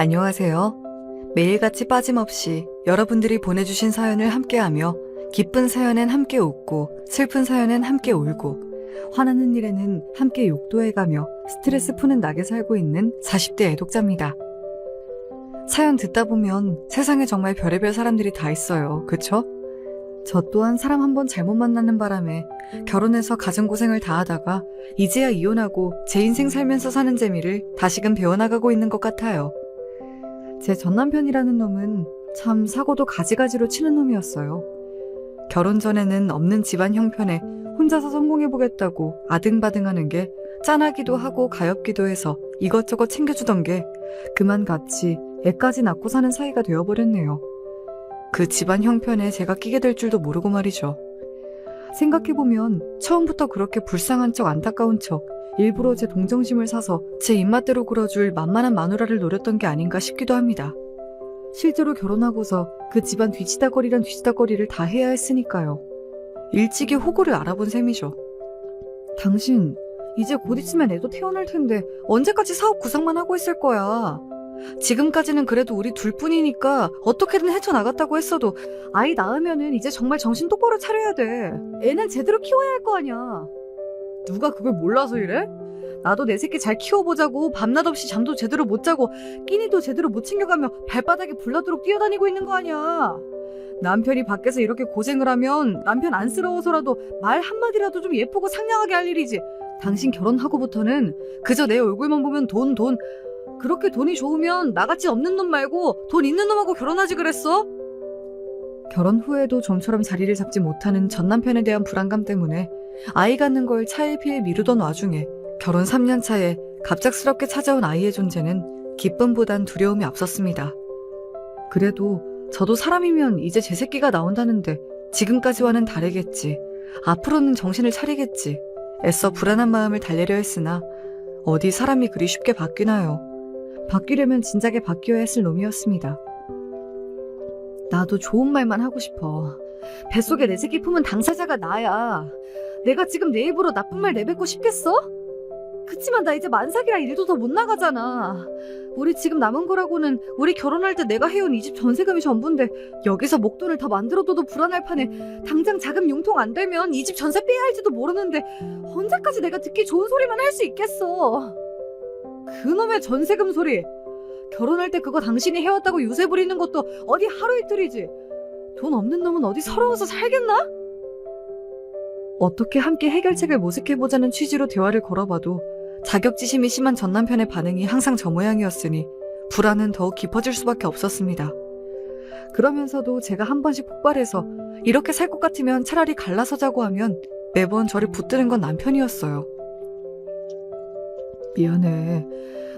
안녕하세요. 매일같이 빠짐없이 여러분들이 보내주신 사연을 함께하며 기쁜 사연엔 함께 웃고 슬픈 사연엔 함께 울고 화나는 일에는 함께 욕도 해가며 스트레스 푸는 낙에 살고 있는 40대 애독자입니다. 사연 듣다 보면 세상에 정말 별의별 사람들이 다 있어요. 그쵸? 저 또한 사람 한 번 잘못 만나는 바람에 결혼해서 가정 고생을 다 하다가 이제야 이혼하고 제 인생 살면서 사는 재미를 다시금 배워나가고 있는 것 같아요. 제 전남편이라는 놈은 참 사고도 가지가지로 치는 놈이었어요. 결혼 전에는 없는 집안 형편에 혼자서 성공해보겠다고 아등바등하는 게 짠하기도 하고 가엾기도 해서 이것저것 챙겨주던 게 그만 같이 애까지 낳고 사는 사이가 되어버렸네요. 그 집안 형편에 제가 끼게 될 줄도 모르고 말이죠. 생각해보면 처음부터 그렇게 불쌍한 척 안타까운 척 일부러 제 동정심을 사서 제 입맛대로 굴어줄 만만한 마누라를 노렸던 게 아닌가 싶기도 합니다. 실제로 결혼하고서 그 집안 뒤치다거리란 뒤치다거리를 다 해야 했으니까요. 일찍이 호구를 알아본 셈이죠. 당신 이제 곧 있으면 애도 태어날 텐데 언제까지 사업 구상만 하고 있을 거야. 지금까지는 그래도 우리 둘뿐이니까 어떻게든 헤쳐나갔다고 했어도 아이 낳으면은 이제 정말 정신 똑바로 차려야 돼. 애는 제대로 키워야 할 거 아니야. 누가 그걸 몰라서 이래? 나도 내 새끼 잘 키워보자고 밤낮 없이 잠도 제대로 못 자고 끼니도 제대로 못 챙겨가며 발바닥에 불나도록 뛰어다니고 있는 거 아니야. 남편이 밖에서 이렇게 고생을 하면 남편 안쓰러워서라도 말 한마디라도 좀 예쁘고 상냥하게 할 일이지. 당신 결혼하고부터는 그저 내 얼굴만 보면 돈. 그렇게 돈이 좋으면 나같이 없는 놈 말고 돈 있는 놈하고 결혼하지 그랬어? 결혼 후에도 좀처럼 자리를 잡지 못하는 전 남편에 대한 불안감 때문에 아이 갖는 걸 차일피일 미루던 와중에 결혼 3년 차에 갑작스럽게 찾아온 아이의 존재는 기쁨보단 두려움이 앞섰습니다. 그래도 저도 사람이면 이제 제 새끼가 나온다는데 지금까지와는 다르겠지. 앞으로는 정신을 차리겠지. 애써 불안한 마음을 달래려 했으나 어디 사람이 그리 쉽게 바뀌나요. 바뀌려면 진작에 바뀌어야 했을 놈이었습니다. 나도 좋은 말만 하고 싶어. 뱃속에 내 새끼 품은 당사자가 나야. 내가 지금 내 입으로 나쁜 말 내뱉고 싶겠어? 그치만 나 이제 만삭이라 일도 더 못 나가잖아. 우리 지금 남은 거라고는 우리 결혼할 때 내가 해온 이 집 전세금이 전부인데 여기서 목돈을 더 만들어둬도 불안할 판에 당장 자금 융통 안 되면 이 집 전세 빼야 할지도 모르는데 언제까지 내가 듣기 좋은 소리만 할 수 있겠어. 그놈의 전세금 소리. 결혼할 때 그거 당신이 해왔다고 유세 부리는 것도 어디 하루 이틀이지. 돈 없는 놈은 어디 서러워서 살겠나? 어떻게 함께 해결책을 모색해보자는 취지로 대화를 걸어봐도 자격지심이 심한 전 남편의 반응이 항상 저 모양이었으니 불안은 더욱 깊어질 수밖에 없었습니다. 그러면서도 제가 한 번씩 폭발해서 이렇게 살 것 같으면 차라리 갈라서 자고 하면 매번 저를 붙드는 건 남편이었어요. 미안해.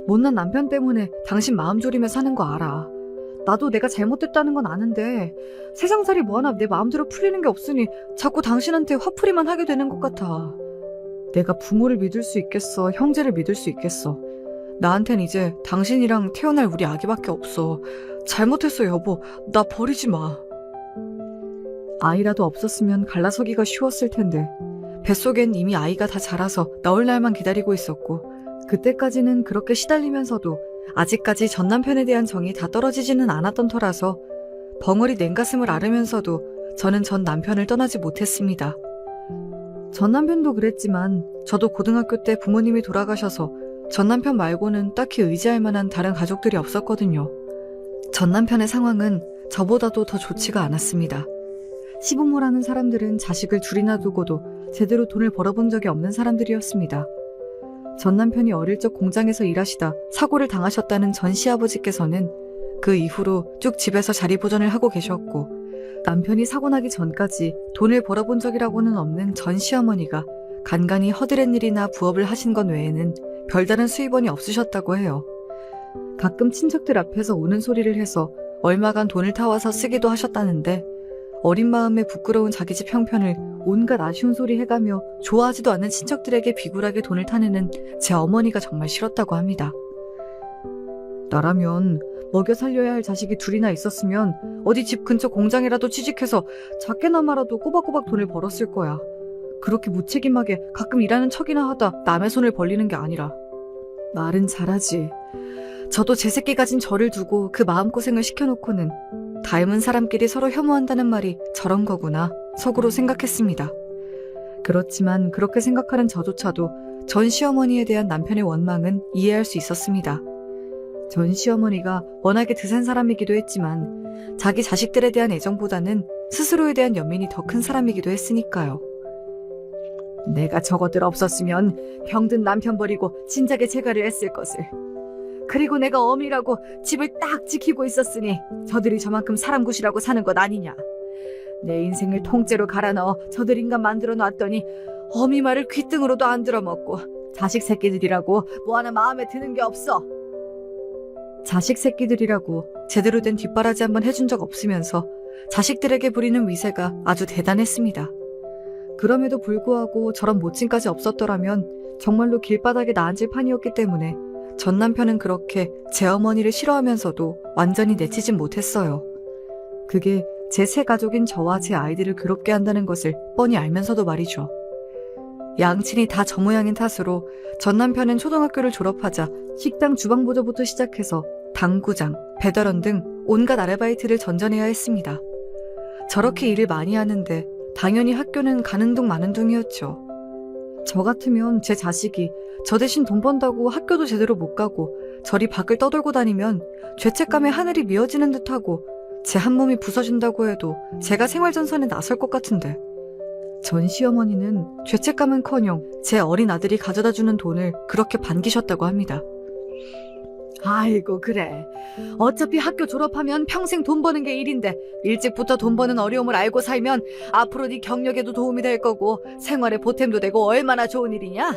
못난 남편 때문에 당신 마음 졸이며 사는 거 알아. 나도 내가 잘못됐다는 건 아는데 세상살이 뭐하나 내 마음대로 풀리는 게 없으니 자꾸 당신한테 화풀이만 하게 되는 것 같아. 내가 부모를 믿을 수 있겠어? 형제를 믿을 수 있겠어? 나한텐 이제 당신이랑 태어날 우리 아기밖에 없어. 잘못했어 여보. 나 버리지 마. 아이라도 없었으면 갈라서기가 쉬웠을 텐데 뱃속엔 이미 아이가 다 자라서 나올 날만 기다리고 있었고 그때까지는 그렇게 시달리면서도 아직까지 전 남편에 대한 정이 다 떨어지지는 않았던 터라서 벙어리 냉가슴을 앓으면서도 저는 전 남편을 떠나지 못했습니다. 전 남편도 그랬지만 저도 고등학교 때 부모님이 돌아가셔서 전 남편 말고는 딱히 의지할 만한 다른 가족들이 없었거든요. 전 남편의 상황은 저보다도 더 좋지가 않았습니다. 시부모라는 사람들은 자식을 둘이나 두고도 제대로 돈을 벌어본 적이 없는 사람들이었습니다. 전 남편이 어릴 적 공장에서 일하시다 사고를 당하셨다는 전 시아버지께서는 그 이후로 쭉 집에서 자리보전을 하고 계셨고 남편이 사고 나기 전까지 돈을 벌어본 적이라고는 없는 전 시어머니가 간간히 허드렛 일이나 부업을 하신 것 외에는 별다른 수입원이 없으셨다고 해요. 가끔 친척들 앞에서 우는 소리를 해서 얼마간 돈을 타와서 쓰기도 하셨다는데 어린 마음에 부끄러운 자기 집 형편을 온갖 아쉬운 소리 해가며 좋아하지도 않는 친척들에게 비굴하게 돈을 타내는 제 어머니가 정말 싫었다고 합니다. 나라면 먹여 살려야 할 자식이 둘이나 있었으면 어디 집 근처 공장이라도 취직해서 작게나마라도 꼬박꼬박 돈을 벌었을 거야. 그렇게 무책임하게 가끔 일하는 척이나 하다 남의 손을 벌리는 게 아니라. 말은 잘하지. 저도 제 새끼 가진 저를 두고 그 마음고생을 시켜놓고는 닮은 사람끼리 서로 혐오한다는 말이 저런 거구나 속으로 생각했습니다. 그렇지만 그렇게 생각하는 저조차도 전 시어머니에 대한 남편의 원망은 이해할 수 있었습니다. 전 시어머니가 워낙에 드센 사람이기도 했지만 자기 자식들에 대한 애정보다는 스스로에 대한 연민이 더 큰 사람이기도 했으니까요. 내가 저것들 없었으면 병든 남편 버리고 진작에 재가를 했을 것을. 그리고 내가 어미라고 집을 딱 지키고 있었으니 저들이 저만큼 사람 구실하고 사는 것 아니냐. 내 인생을 통째로 갈아 넣어 저들 인간 만들어 놨더니 어미 말을 귓등으로도 안 들어먹고 자식 새끼들이라고 뭐 하나 마음에 드는 게 없어. 자식 새끼들이라고 제대로 된 뒷바라지 한번 해준 적 없으면서 자식들에게 부리는 위세가 아주 대단했습니다. 그럼에도 불구하고 저런 모친까지 없었더라면 정말로 길바닥에 나앉을 판이었기 때문에 전 남편은 그렇게 제 어머니를 싫어하면서도 완전히 내치진 못했어요. 그게 제 세 가족인 저와 제 아이들을 괴롭게 한다는 것을 뻔히 알면서도 말이죠. 양친이 다 저 모양인 탓으로 전 남편은 초등학교를 졸업하자 식당 주방보조부터 시작해서 당구장, 배달원 등 온갖 아르바이트를 전전해야 했습니다. 저렇게 일을 많이 하는데 당연히 학교는 가는 둥 마는 둥이었죠. 저 같으면 제 자식이 저 대신 돈 번다고 학교도 제대로 못 가고 저리 밖을 떠돌고 다니면 죄책감에 하늘이 미어지는 듯하고 제 한 몸이 부서진다고 해도 제가 생활전선에 나설 것 같은데 전 시어머니는 죄책감은커녕 제 어린 아들이 가져다주는 돈을 그렇게 반기셨다고 합니다. 아이고 그래. 어차피 학교 졸업하면 평생 돈 버는 게 일인데 일찍부터 돈 버는 어려움을 알고 살면 앞으로 네 경력에도 도움이 될 거고 생활에 보탬도 되고 얼마나 좋은 일이냐?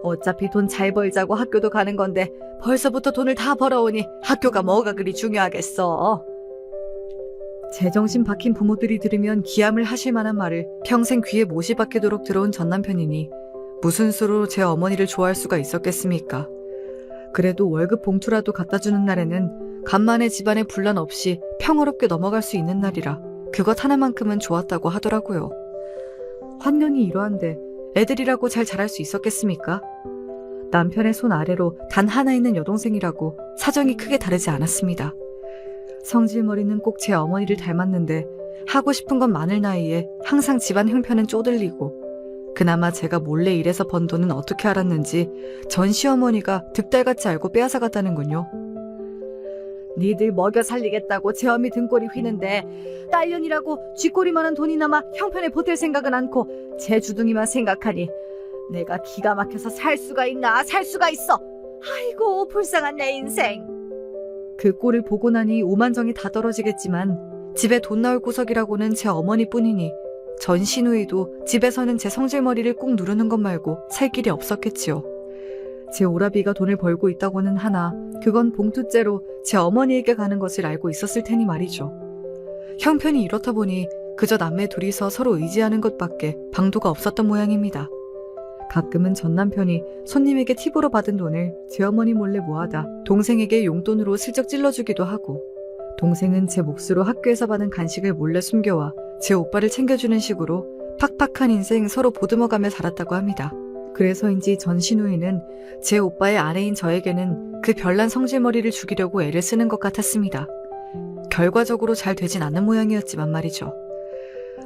어차피 돈 잘 벌자고 학교도 가는 건데 벌써부터 돈을 다 벌어오니 학교가 뭐가 그리 중요하겠어. 제정신 박힌 부모들이 들으면 기함을 하실 만한 말을 평생 귀에 못이 박히도록 들어온 전 남편이니 무슨 수로 제 어머니를 좋아할 수가 있었겠습니까? 그래도 월급 봉투라도 갖다주는 날에는 간만에 집안에 분란 없이 평화롭게 넘어갈 수 있는 날이라 그것 하나만큼은 좋았다고 하더라고요. 환경이 이러한데 애들이라고 잘 자랄 수 있었겠습니까? 남편의 손 아래로 단 하나 있는 여동생이라고 사정이 크게 다르지 않았습니다. 성질머리는 꼭 제 어머니를 닮았는데 하고 싶은 건 많을 나이에 항상 집안 형편은 쪼들리고 그나마 제가 몰래 일해서 번 돈은 어떻게 알았는지 전 시어머니가 득달같이 알고 빼앗아갔다는군요. 니들 먹여 살리겠다고 제 어미 등골이 휘는데 딸년이라고 쥐꼬리만한 돈이나마 형편에 보탤 생각은 않고 제 주둥이만 생각하니 내가 기가 막혀서 살 수가 있나 살 수가 있어. 아이고 불쌍한 내 인생. 그 꼴을 보고 나니 오만정이 다 떨어지겠지만 집에 돈 나올 구석이라고는 제 어머니뿐이니 전 시누이도 집에서는 제 성질머리를 꾹 누르는 것 말고 살 길이 없었겠지요. 제 오라비가 돈을 벌고 있다고는 하나 그건 봉투째로 제 어머니에게 가는 것을 알고 있었을 테니 말이죠. 형편이 이렇다 보니 그저 남매 둘이서 서로 의지하는 것밖에 방도가 없었던 모양입니다. 가끔은 전 남편이 손님에게 팁으로 받은 돈을 제 어머니 몰래 모아다 동생에게 용돈으로 슬쩍 찔러주기도 하고 동생은 제 몫으로 학교에서 받은 간식을 몰래 숨겨와 제 오빠를 챙겨주는 식으로 팍팍한 인생 서로 보듬어가며 살았다고 합니다. 그래서인지 전 시누이는 제 오빠의 아내인 저에게는 그 별난 성질머리를 죽이려고 애를 쓰는 것 같았습니다. 결과적으로 잘 되진 않는 모양이었지만 말이죠.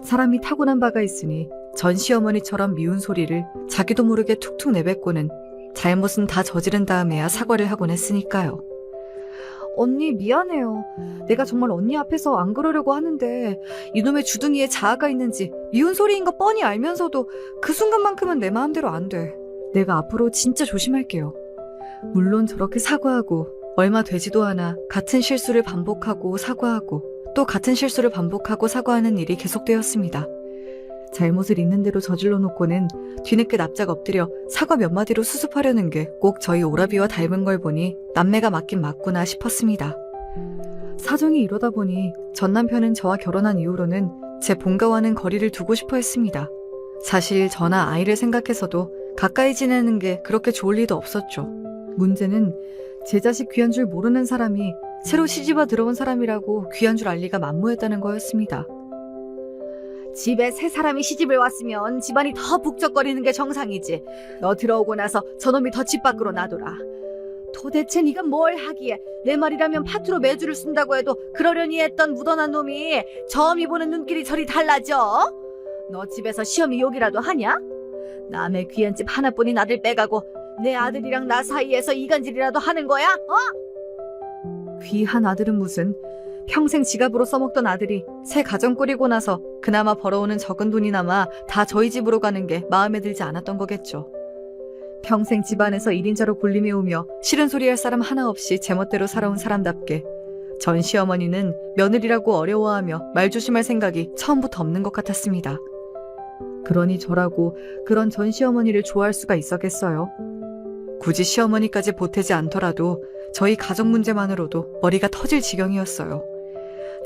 사람이 타고난 바가 있으니 전 시어머니처럼 미운 소리를 자기도 모르게 툭툭 내뱉고는 잘못은 다 저지른 다음에야 사과를 하곤 했으니까요. 언니 미안해요. 내가 정말 언니 앞에서 안 그러려고 하는데 이놈의 주둥이에 자아가 있는지 미운 소리인 거 뻔히 알면서도 그 순간만큼은 내 마음대로 안 돼. 내가 앞으로 진짜 조심할게요. 물론 저렇게 사과하고 얼마 되지도 않아 같은 실수를 반복하고 사과하고 또 같은 실수를 반복하고 사과하는 일이 계속되었습니다. 잘못을 있는 대로 저질러 놓고는 뒤늦게 납작 엎드려 사과 몇 마디로 수습하려는 게 꼭 저희 오라비와 닮은 걸 보니 남매가 맞긴 맞구나 싶었습니다. 사정이 이러다 보니 전 남편은 저와 결혼한 이후로는 제 본가와는 거리를 두고 싶어 했습니다. 사실 저나 아이를 생각해서도 가까이 지내는 게 그렇게 좋을 리도 없었죠. 문제는 제 자식 귀한 줄 모르는 사람이 새로 시집와 들어온 사람이라고 귀한 줄 알 리가 만무했다는 거였습니다. 집에 새 사람이 시집을 왔으면 집안이 더 북적거리는 게 정상이지. 너 들어오고 나서 저놈이 더 집 밖으로 나돌아. 도대체 네가 뭘 하기에 내 말이라면 파트로 매주를 쓴다고 해도 그러려니 했던 무던한 놈이 점이 보는 눈길이 저리 달라져? 너 집에서 시험이 욕이라도 하냐? 남의 귀한 집 하나뿐인 아들 빼가고 내 아들이랑 나 사이에서 이간질이라도 하는 거야? 귀한 아들은 무슨, 평생 지갑으로 써먹던 아들이 새 가정 꾸리고 나서 그나마 벌어오는 적은 돈이나마 다 저희 집으로 가는 게 마음에 들지 않았던 거겠죠. 평생 집안에서 1인자로 군림해오며 싫은 소리 할 사람 하나 없이 제멋대로 살아온 사람답게 전 시어머니는 며느리라고 어려워하며 말 조심할 생각이 처음부터 없는 것 같았습니다. 그러니 저라고 그런 전 시어머니를 좋아할 수가 있었겠어요. 굳이 시어머니까지 보태지 않더라도 저희 가정 문제만으로도 머리가 터질 지경이었어요.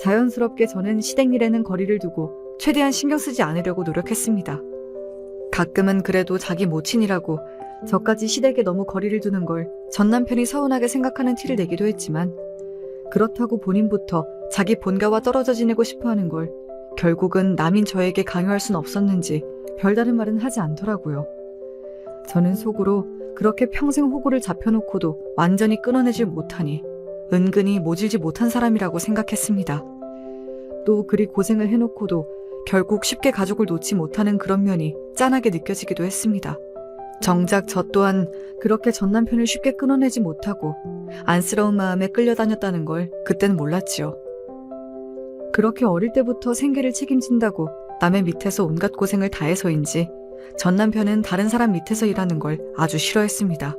자연스럽게 저는 시댁 일에는 거리를 두고 최대한 신경 쓰지 않으려고 노력했습니다. 가끔은 그래도 자기 모친이라고 저까지 시댁에 너무 거리를 두는 걸 전 남편이 서운하게 생각하는 티를 내기도 했지만, 그렇다고 본인부터 자기 본가와 떨어져 지내고 싶어하는 걸 결국은 남인 저에게 강요할 순 없었는지 별다른 말은 하지 않더라고요. 저는 속으로 그렇게 평생 호구를 잡혀놓고도 완전히 끊어내질 못하니 은근히 모질지 못한 사람이라고 생각했습니다. 또 그리 고생을 해놓고도 결국 쉽게 가족을 놓지 못하는 그런 면이 짠하게 느껴지기도 했습니다. 정작 저 또한 그렇게 전 남편을 쉽게 끊어내지 못하고 안쓰러운 마음에 끌려다녔다는 걸 그땐 몰랐지요. 그렇게 어릴 때부터 생계를 책임진다고 남의 밑에서 온갖 고생을 다해서인지 전 남편은 다른 사람 밑에서 일하는 걸 아주 싫어했습니다.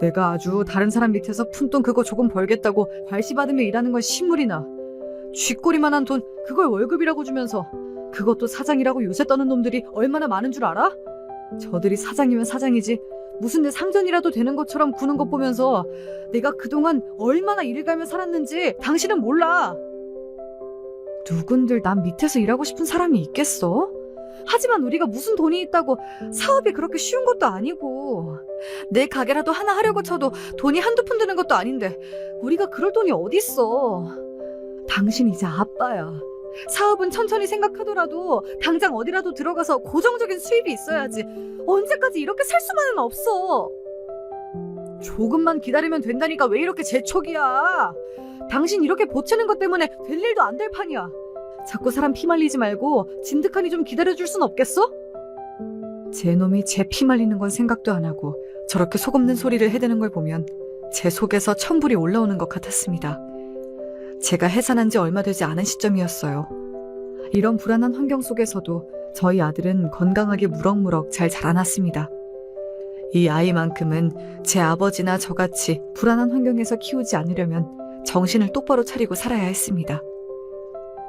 내가 아주 다른 사람 밑에서 푼돈 그거 조금 벌겠다고 발시받으며 일하는 건 신물이나, 쥐꼬리만한 돈 그걸 월급이라고 주면서 그것도 사장이라고 요새 떠는 놈들이 얼마나 많은 줄 알아? 저들이 사장이면 사장이지 무슨 내 상전이라도 되는 것처럼 구는 것 보면서 내가 그동안 얼마나 일을 갈며 살았는지 당신은 몰라. 누군들 남 밑에서 일하고 싶은 사람이 있겠어? 하지만 우리가 무슨 돈이 있다고 사업이 그렇게 쉬운 것도 아니고, 내 가게라도 하나 하려고 쳐도 돈이 한두 푼 드는 것도 아닌데 우리가 그럴 돈이 어딨어. 당신 이제 아빠야. 사업은 천천히 생각하더라도 당장 어디라도 들어가서 고정적인 수입이 있어야지. 언제까지 이렇게 살 수만은 없어. 조금만 기다리면 된다니까 왜 이렇게 재촉이야. 당신 이렇게 보채는 것 때문에 될 일도 안 될 판이야. 자꾸 사람 피 말리지 말고 진득하니 좀 기다려줄 순 없겠어? 제 놈이 제 피 말리는 건 생각도 안 하고 저렇게 속없는 소리를 해대는 걸 보면 제 속에서 천불이 올라오는 것 같았습니다. 제가 해산한 지 얼마 되지 않은 시점이었어요. 이런 불안한 환경 속에서도 저희 아들은 건강하게 무럭무럭 잘 자라났습니다. 이 아이만큼은 제 아버지나 저같이 불안한 환경에서 키우지 않으려면 정신을 똑바로 차리고 살아야 했습니다.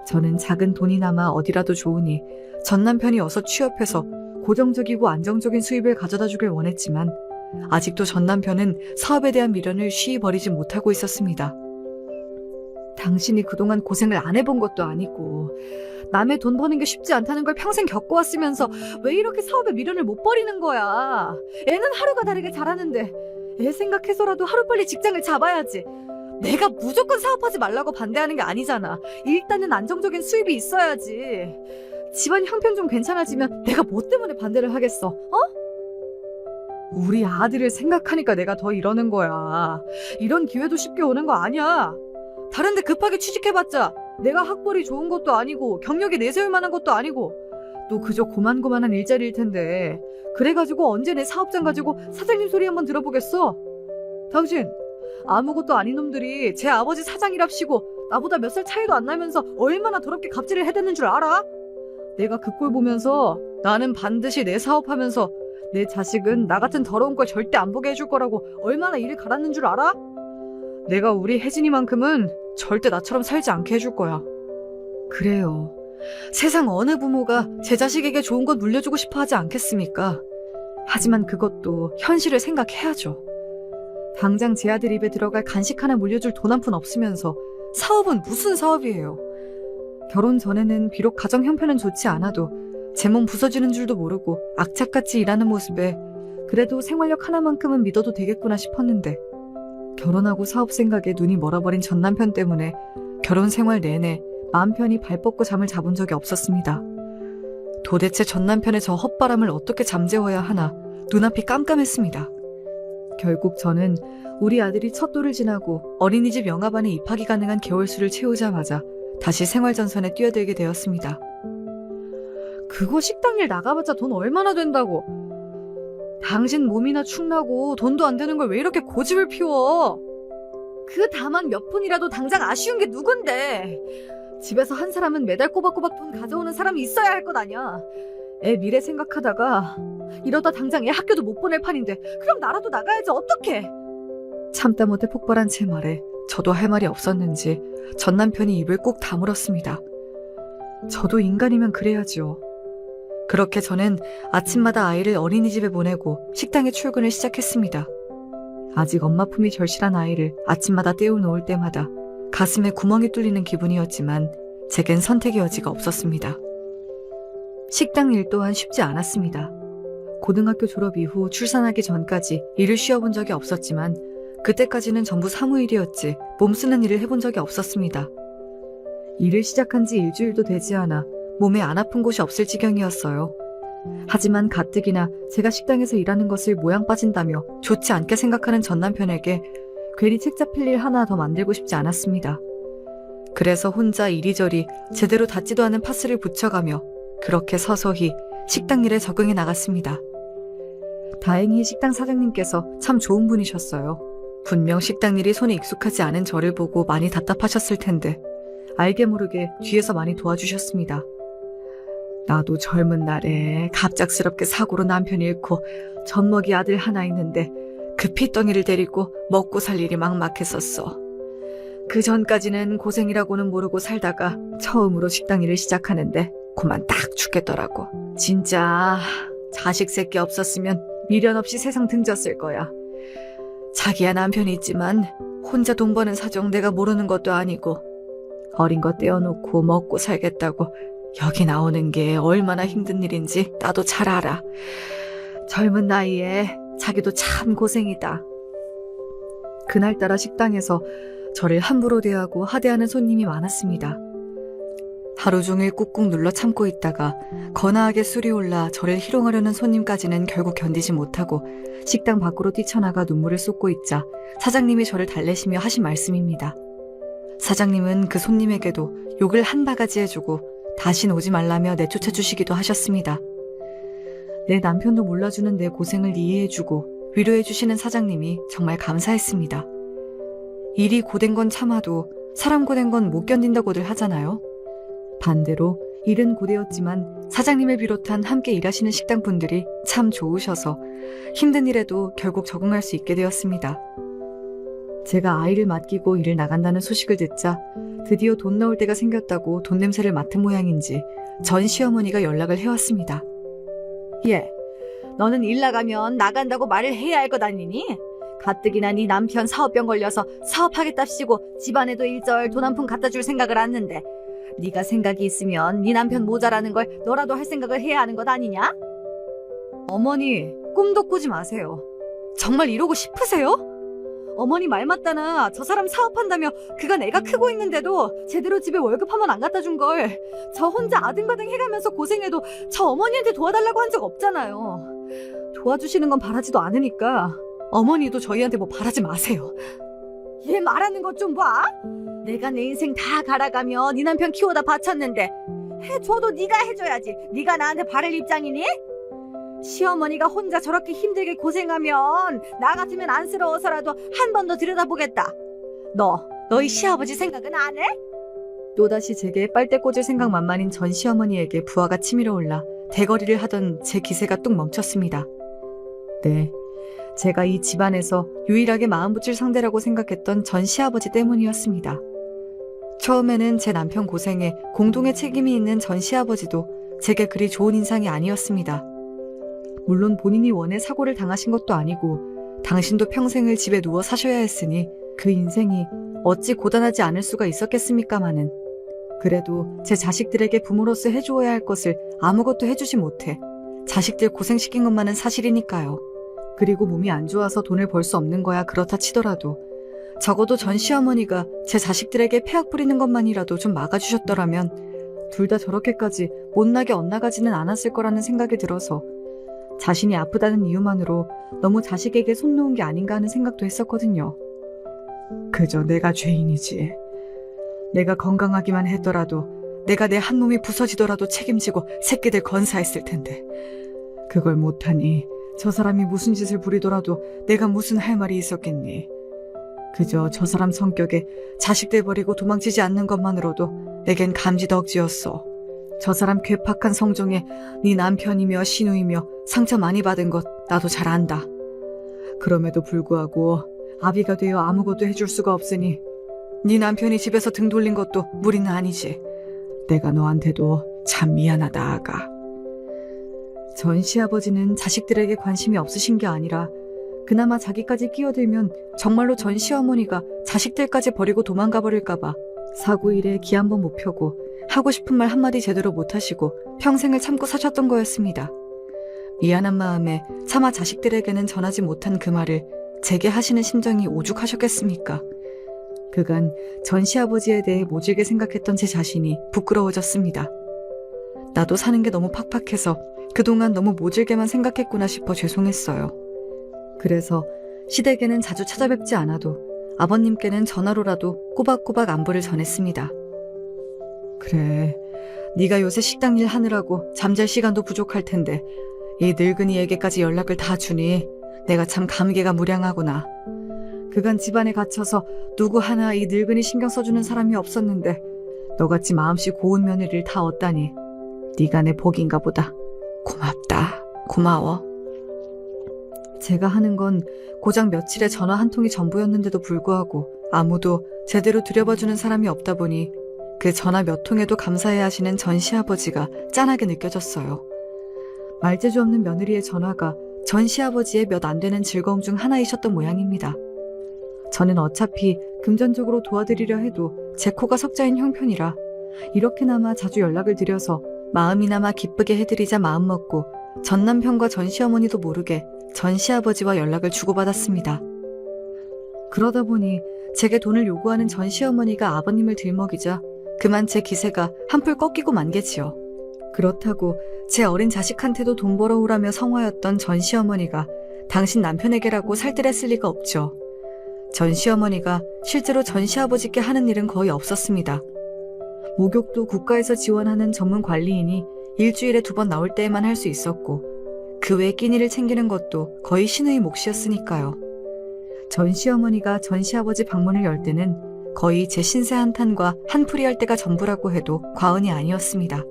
저는 작은 돈이나마 어디라도 좋으니 전 남편이 어서 취업해서 고정적이고 안정적인 수입을 가져다 주길 원했지만 아직도 전 남편은 사업에 대한 미련을 쉬이 버리지 못하고 있었습니다. 당신이 그동안 고생을 안 해본 것도 아니고 남의 돈 버는 게 쉽지 않다는 걸 평생 겪어왔으면서 왜 이렇게 사업에 미련을 못 버리는 거야. 애는 하루가 다르게 자라는데 애 생각해서라도 하루빨리 직장을 잡아야지. 내가 무조건 사업하지 말라고 반대하는 게 아니잖아. 일단은 안정적인 수입이 있어야지. 집안 형편 좀 괜찮아지면 내가 뭐 때문에 반대를 하겠어? 우리 아들을 생각하니까 내가 더 이러는 거야. 이런 기회도 쉽게 오는 거 아니야. 다른데 급하게 취직해봤자 내가 학벌이 좋은 것도 아니고 경력이 내세울 만한 것도 아니고 또 그저 고만고만한 일자리일 텐데 그래가지고 언제 내 사업장 가지고 사장님 소리 한번 들어보겠어? 당신 아무것도 아닌 놈들이 제 아버지 사장이랍시고 나보다 몇 살 차이도 안 나면서 얼마나 더럽게 갑질을 해대는 줄 알아? 내가 그 꼴 보면서 나는 반드시 내 사업하면서 내 자식은 나 같은 더러운 걸 절대 안 보게 해줄 거라고 얼마나 일을 갈았는 줄 알아? 내가 우리 혜진이만큼은 절대 나처럼 살지 않게 해줄 거야. 그래요. 세상 어느 부모가 제 자식에게 좋은 것 물려주고 싶어 하지 않겠습니까? 하지만 그것도 현실을 생각해야죠. 당장 제 아들 입에 들어갈 간식 하나 물려줄 돈 한 푼 없으면서 사업은 무슨 사업이에요. 결혼 전에는 비록 가정 형편은 좋지 않아도 제 몸 부서지는 줄도 모르고 악착같이 일하는 모습에 그래도 생활력 하나만큼은 믿어도 되겠구나 싶었는데 결혼하고 사업 생각에 눈이 멀어버린 전 남편 때문에 결혼 생활 내내 마음 편히 발 뻗고 잠을 잡은 적이 없었습니다. 도대체 전 남편의 저 헛바람을 어떻게 잠재워야 하나 눈앞이 깜깜했습니다. 결국 저는 우리 아들이 첫 돌을 지나고 어린이집 영아반에 입학이 가능한 개월수를 채우자마자 다시 생활전선에 뛰어들게 되었습니다. 그거 식당 일 나가봤자 돈 얼마나 된다고. 당신 몸이나 축나고 돈도 안 되는 걸 왜 이렇게 고집을 피워. 그 다만 몇 푼이라도 당장 아쉬운 게 누군데. 집에서 한 사람은 매달 꼬박꼬박 돈 가져오는 사람이 있어야 할 것 아냐. 애 미래 생각하다가 이러다 당장 애 학교도 못 보낼 판인데 그럼 나라도 나가야지 어떡해. 참다 못해 폭발한 제 말에 저도 할 말이 없었는지 전 남편이 입을 꼭 다물었습니다. 저도 인간이면 그래야죠. 그렇게 저는 아침마다 아이를 어린이집에 보내고 식당에 출근을 시작했습니다. 아직 엄마 품이 절실한 아이를 아침마다 떼어놓을 때마다 가슴에 구멍이 뚫리는 기분이었지만 제겐 선택의 여지가 없었습니다. 식당 일 또한 쉽지 않았습니다. 고등학교 졸업 이후 출산하기 전까지 일을 쉬어본 적이 없었지만 그때까지는 전부 사무일이었지 몸 쓰는 일을 해본 적이 없었습니다. 일을 시작한 지 일주일도 되지 않아 몸에 안 아픈 곳이 없을 지경이었어요. 하지만 가뜩이나 제가 식당에서 일하는 것을 모양 빠진다며 좋지 않게 생각하는 전 남편에게 괜히 책 잡힐 일 하나 더 만들고 싶지 않았습니다. 그래서 혼자 이리저리 제대로 닿지도 않은 파스를 붙여가며 그렇게 서서히 식당 일에 적응해 나갔습니다. 다행히 식당 사장님께서 참 좋은 분이셨어요. 분명 식당 일이 손에 익숙하지 않은 저를 보고 많이 답답하셨을 텐데 알게 모르게 뒤에서 많이 도와주셨습니다. 나도 젊은 날에 갑작스럽게 사고로 남편 잃고 젖먹이 아들 하나 있는데 그 피덩이를 데리고 먹고 살 일이 막막했었어. 그 전까지는 고생이라고는 모르고 살다가 처음으로 식당 일을 시작하는데 그만 딱 죽겠더라고. 진짜 자식 새끼 없었으면 미련 없이 세상 등졌을 거야. 자기야 남편이 있지만 혼자 돈 버는 사정 내가 모르는 것도 아니고 어린 거 떼어놓고 먹고 살겠다고 여기 나오는 게 얼마나 힘든 일인지 나도 잘 알아. 젊은 나이에 자기도 참 고생이다. 그날따라 식당에서 저를 함부로 대하고 하대하는 손님이 많았습니다. 하루 종일 꾹꾹 눌러 참고 있다가 거나하게 술이 올라 저를 희롱하려는 손님까지는 결국 견디지 못하고 식당 밖으로 뛰쳐나가 눈물을 쏟고 있자 사장님이 저를 달래시며 하신 말씀입니다. 사장님은 그 손님에게도 욕을 한 바가지 해주고 다신 오지 말라며 내쫓아 주시기도 하셨습니다. 내 남편도 몰라주는 내 고생을 이해해주고 위로해주시는 사장님이 정말 감사했습니다. 일이 고된 건 참아도 사람 고된 건 못 견딘다고들 하잖아요. 반대로 일은 고되었지만 사장님을 비롯한 함께 일하시는 식당 분들이 참 좋으셔서 힘든 일에도 결국 적응할 수 있게 되었습니다. 제가 아이를 맡기고 일을 나간다는 소식을 듣자 드디어 돈 나올 때가 생겼다고 돈 냄새를 맡은 모양인지 전 시어머니가 연락을 해왔습니다. 예, 너는 일 나가면 나간다고 말을 해야 할 것 아니니? 가뜩이나 네 남편 사업병 걸려서 사업하겠답시고 집안에도 일절 돈 한 푼 갖다 줄 생각을 않는데 네가 생각이 있으면 네 남편 모자라는 걸 너라도 할 생각을 해야 하는 것 아니냐? 어머니, 꿈도 꾸지 마세요. 정말 이러고 싶으세요? 어머니 말 맞다나 저 사람 사업한다며 그간 애가 크고 있는데도 제대로 집에 월급 한 번 안 갖다 준 걸 저 혼자 아등바등 해가면서 고생해도 저 어머니한테 도와달라고 한 적 없잖아요. 도와주시는 건 바라지도 않으니까 어머니도 저희한테 뭐 바라지 마세요. 얘 말하는 것 좀 봐. 내가 내 인생 다 갈아가며 네 남편 키워다 바쳤는데 해줘도 네가 해줘야지. 네가 나한테 바랄 입장이니? 시어머니가 혼자 저렇게 힘들게 고생하면 나 같으면 안쓰러워서라도 한 번 더 들여다보겠다. 너희 시아버지 생각은 안 해? 또다시 제게 빨대 꽂을 생각 만만인 전 시어머니에게 부하가 치밀어 올라 대거리를 하던 제 기세가 뚝 멈췄습니다. 네, 제가 이 집안에서 유일하게 마음 붙일 상대라고 생각했던 전 시아버지 때문이었습니다. 처음에는 제 남편 고생에 공동의 책임이 있는 전 시아버지도 제게 그리 좋은 인상이 아니었습니다. 물론 본인이 원해 사고를 당하신 것도 아니고 당신도 평생을 집에 누워 사셔야 했으니 그 인생이 어찌 고단하지 않을 수가 있었겠습니까마는 그래도 제 자식들에게 부모로서 해주어야 할 것을 아무것도 해주지 못해 자식들 고생시킨 것만은 사실이니까요. 그리고 몸이 안 좋아서 돈을 벌 수 없는 거야 그렇다 치더라도 적어도 전 시어머니가 제 자식들에게 폐악 부리는 것만이라도 좀 막아주셨더라면 둘 다 저렇게까지 못나게 엇나가지는 않았을 거라는 생각이 들어서 자신이 아프다는 이유만으로 너무 자식에게 손 놓은 게 아닌가 하는 생각도 했었거든요. 그저 내가 죄인이지. 내가 건강하기만 했더라도, 내가 내 한 몸이 부서지더라도 책임지고 새끼들 건사했을 텐데. 그걸 못하니 저 사람이 무슨 짓을 부리더라도 내가 무슨 할 말이 있었겠니. 그저 저 사람 성격에 자식들 버리고 도망치지 않는 것만으로도 내겐 감지덕지였어. 저 사람 괴팍한 성정에 네 남편이며 시누이며 상처 많이 받은 것 나도 잘 안다. 그럼에도 불구하고 아비가 되어 아무것도 해줄 수가 없으니 네 남편이 집에서 등 돌린 것도 무리는 아니지. 내가 너한테도 참 미안하다, 아가. 전 시아버지는 자식들에게 관심이 없으신 게 아니라 그나마 자기까지 끼어들면 정말로 전 시어머니가 자식들까지 버리고 도망가 버릴까봐 사고 일에 기 한 번 못 펴고 하고 싶은 말 한마디 제대로 못하시고 평생을 참고 사셨던 거였습니다. 미안한 마음에 차마 자식들에게는 전하지 못한 그 말을 제게 하시는 심정이 오죽하셨겠습니까? 그간 전 시아버지에 대해 모질게 생각했던 제 자신이 부끄러워졌습니다. 나도 사는 게 너무 팍팍해서 그동안 너무 모질게만 생각했구나 싶어 죄송했어요. 그래서 시댁에는 자주 찾아뵙지 않아도 아버님께는 전화로라도 꼬박꼬박 안부를 전했습니다. 그래, 네가 요새 식당 일 하느라고 잠잘 시간도 부족할 텐데 이 늙은이에게까지 연락을 다 주니 내가 참 감개가 무량하구나. 그간 집안에 갇혀서 누구 하나 이 늙은이 신경 써주는 사람이 없었는데 너같이 마음씨 고운 며느리를 다 얻다니 네가 내 복인가 보다. 고맙다. 고마워. 제가 하는 건 고작 며칠의 전화 한 통이 전부였는데도 불구하고 아무도 제대로 들여봐주는 사람이 없다 보니 그 전화 몇 통에도 감사해 하시는 전 시아버지가 짠하게 느껴졌어요. 말재주 없는 며느리의 전화가 전 시아버지의 몇 안 되는 즐거움 중 하나이셨던 모양입니다. 저는 어차피 금전적으로 도와드리려 해도 제 코가 석자인 형편이라 이렇게나마 자주 연락을 드려서 마음이나마 기쁘게 해드리자 마음먹고 전 남편과 전 시어머니도 모르게 전 시아버지와 연락을 주고받았습니다. 그러다 보니 제게 돈을 요구하는 전 시어머니가 아버님을 들먹이자 그만 제 기세가 한풀 꺾이고 만개지요. 그렇다고 제 어린 자식한테도 돈 벌어오라며 성화였던 전 시어머니가 당신 남편에게라고 살뜰했을 리가 없죠. 전 시어머니가 실제로 전 시아버지께 하는 일은 거의 없었습니다. 목욕도 국가에서 지원하는 전문 관리인이 일주일에 2번 나올 때에만 할 수 있었고 그 외 끼니를 챙기는 것도 거의 신의 몫이었으니까요. 전 시어머니가 전 시아버지 방문을 열 때는 거의 제 신세 한탄과 한풀이 할 때가 전부라고 해도 과언이 아니었습니다.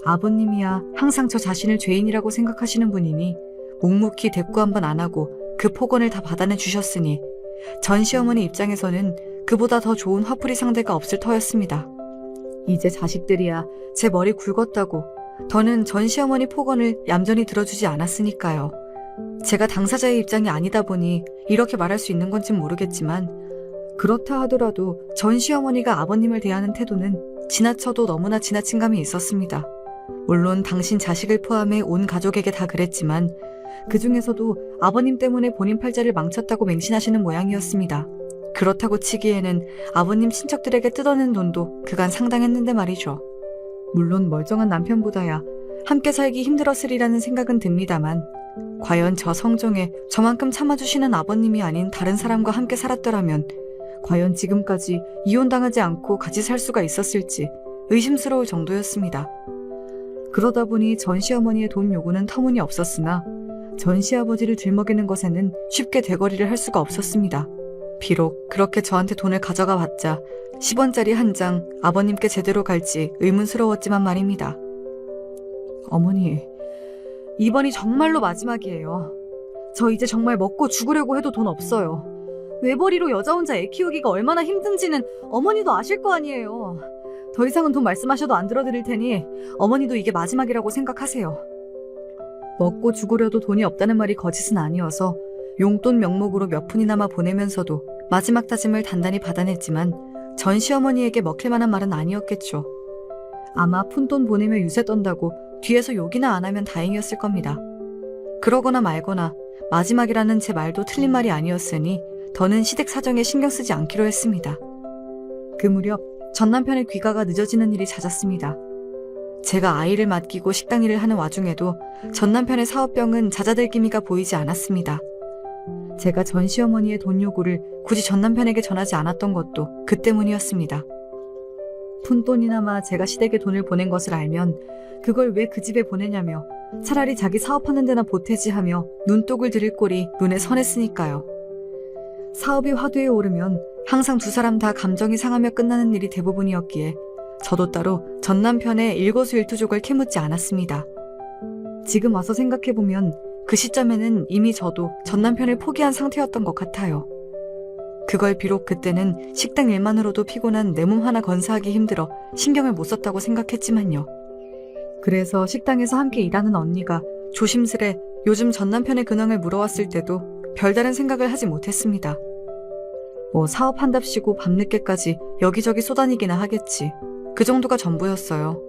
아버님이야 항상 저 자신을 죄인이라고 생각하시는 분이니 묵묵히 대꾸 한 번 안 하고 그 폭언을 다 받아내 주셨으니 전 시어머니 입장에서는 그보다 더 좋은 화풀이 상대가 없을 터였습니다. 이제 자식들이야 제 머리 굵었다고 더는 전 시어머니 폭언을 얌전히 들어주지 않았으니까요. 제가 당사자의 입장이 아니다 보니 이렇게 말할 수 있는 건진 모르겠지만 그렇다 하더라도 전 시어머니가 아버님을 대하는 태도는 지나쳐도 너무나 지나친 감이 있었습니다. 물론 당신 자식을 포함해 온 가족에게 다 그랬지만 그 중에서도 아버님 때문에 본인 팔자를 망쳤다고 맹신하시는 모양이었습니다. 그렇다고 치기에는 아버님 친척들에게 뜯어낸 돈도 그간 상당했는데 말이죠. 물론 멀쩡한 남편보다야 함께 살기 힘들었으리라는 생각은 듭니다만 과연 저 성정에 저만큼 참아주시는 아버님이 아닌 다른 사람과 함께 살았더라면 과연 지금까지 이혼당하지 않고 같이 살 수가 있었을지 의심스러울 정도였습니다. 그러다 보니 전 시어머니의 돈 요구는 터무니없었으나 전 시아버지를 들먹이는 것에는 쉽게 대거리를 할 수가 없었습니다. 비록 그렇게 저한테 돈을 가져가 봤자 10원짜리 한 장 아버님께 제대로 갈지 의문스러웠지만 말입니다. 어머니, 이번이 정말로 마지막이에요. 저 이제 정말 먹고 죽으려고 해도 돈 없어요. 외벌이로 여자 혼자 애 키우기가 얼마나 힘든지는 어머니도 아실 거 아니에요. 더 이상은 돈 말씀하셔도 안 들어드릴 테니 어머니도 이게 마지막이라고 생각하세요. 먹고 죽으려도 돈이 없다는 말이 거짓은 아니어서 용돈 명목으로 몇 푼이나마 보내면서도 마지막 다짐을 단단히 받아냈지만 전 시어머니에게 먹힐 만한 말은 아니었겠죠. 아마 푼돈 보내며 유세 떤다고 뒤에서 욕이나 안 하면 다행이었을 겁니다. 그러거나 말거나 마지막이라는 제 말도 틀린 말이 아니었으니 더는 시댁 사정에 신경 쓰지 않기로 했습니다. 그 무렵 전 남편의 귀가가 늦어지는 일이 잦았습니다. 제가 아이를 맡기고 식당 일을 하는 와중에도 전 남편의 사업병은 잦아들 기미가 보이지 않았습니다. 제가 전 시어머니의 돈 요구를 굳이 전 남편에게 전하지 않았던 것도 그 때문이었습니다. 푼돈이나마 제가 시댁에 돈을 보낸 것을 알면 그걸 왜 그 집에 보내냐며 차라리 자기 사업하는 데나 보태지 하며 눈독을 들일 꼴이 눈에 선했으니까요. 사업이 화두에 오르면 항상 두 사람 다 감정이 상하며 끝나는 일이 대부분이었기에 저도 따로 전 남편의 일거수일투족을 캐묻지 않았습니다. 지금 와서 생각해보면 그 시점에는 이미 저도 전 남편을 포기한 상태였던 것 같아요. 그걸 비록 그때는 식당 일만으로도 피곤한 내 몸 하나 건사하기 힘들어 신경을 못 썼다고 생각했지만요. 그래서 식당에서 함께 일하는 언니가 조심스레 요즘 전 남편의 근황을 물어왔을 때도 별다른 생각을 하지 못했습니다. 뭐 사업한답시고 밤늦게까지 여기저기 쏘다니기나 하겠지. 그 정도가 전부였어요.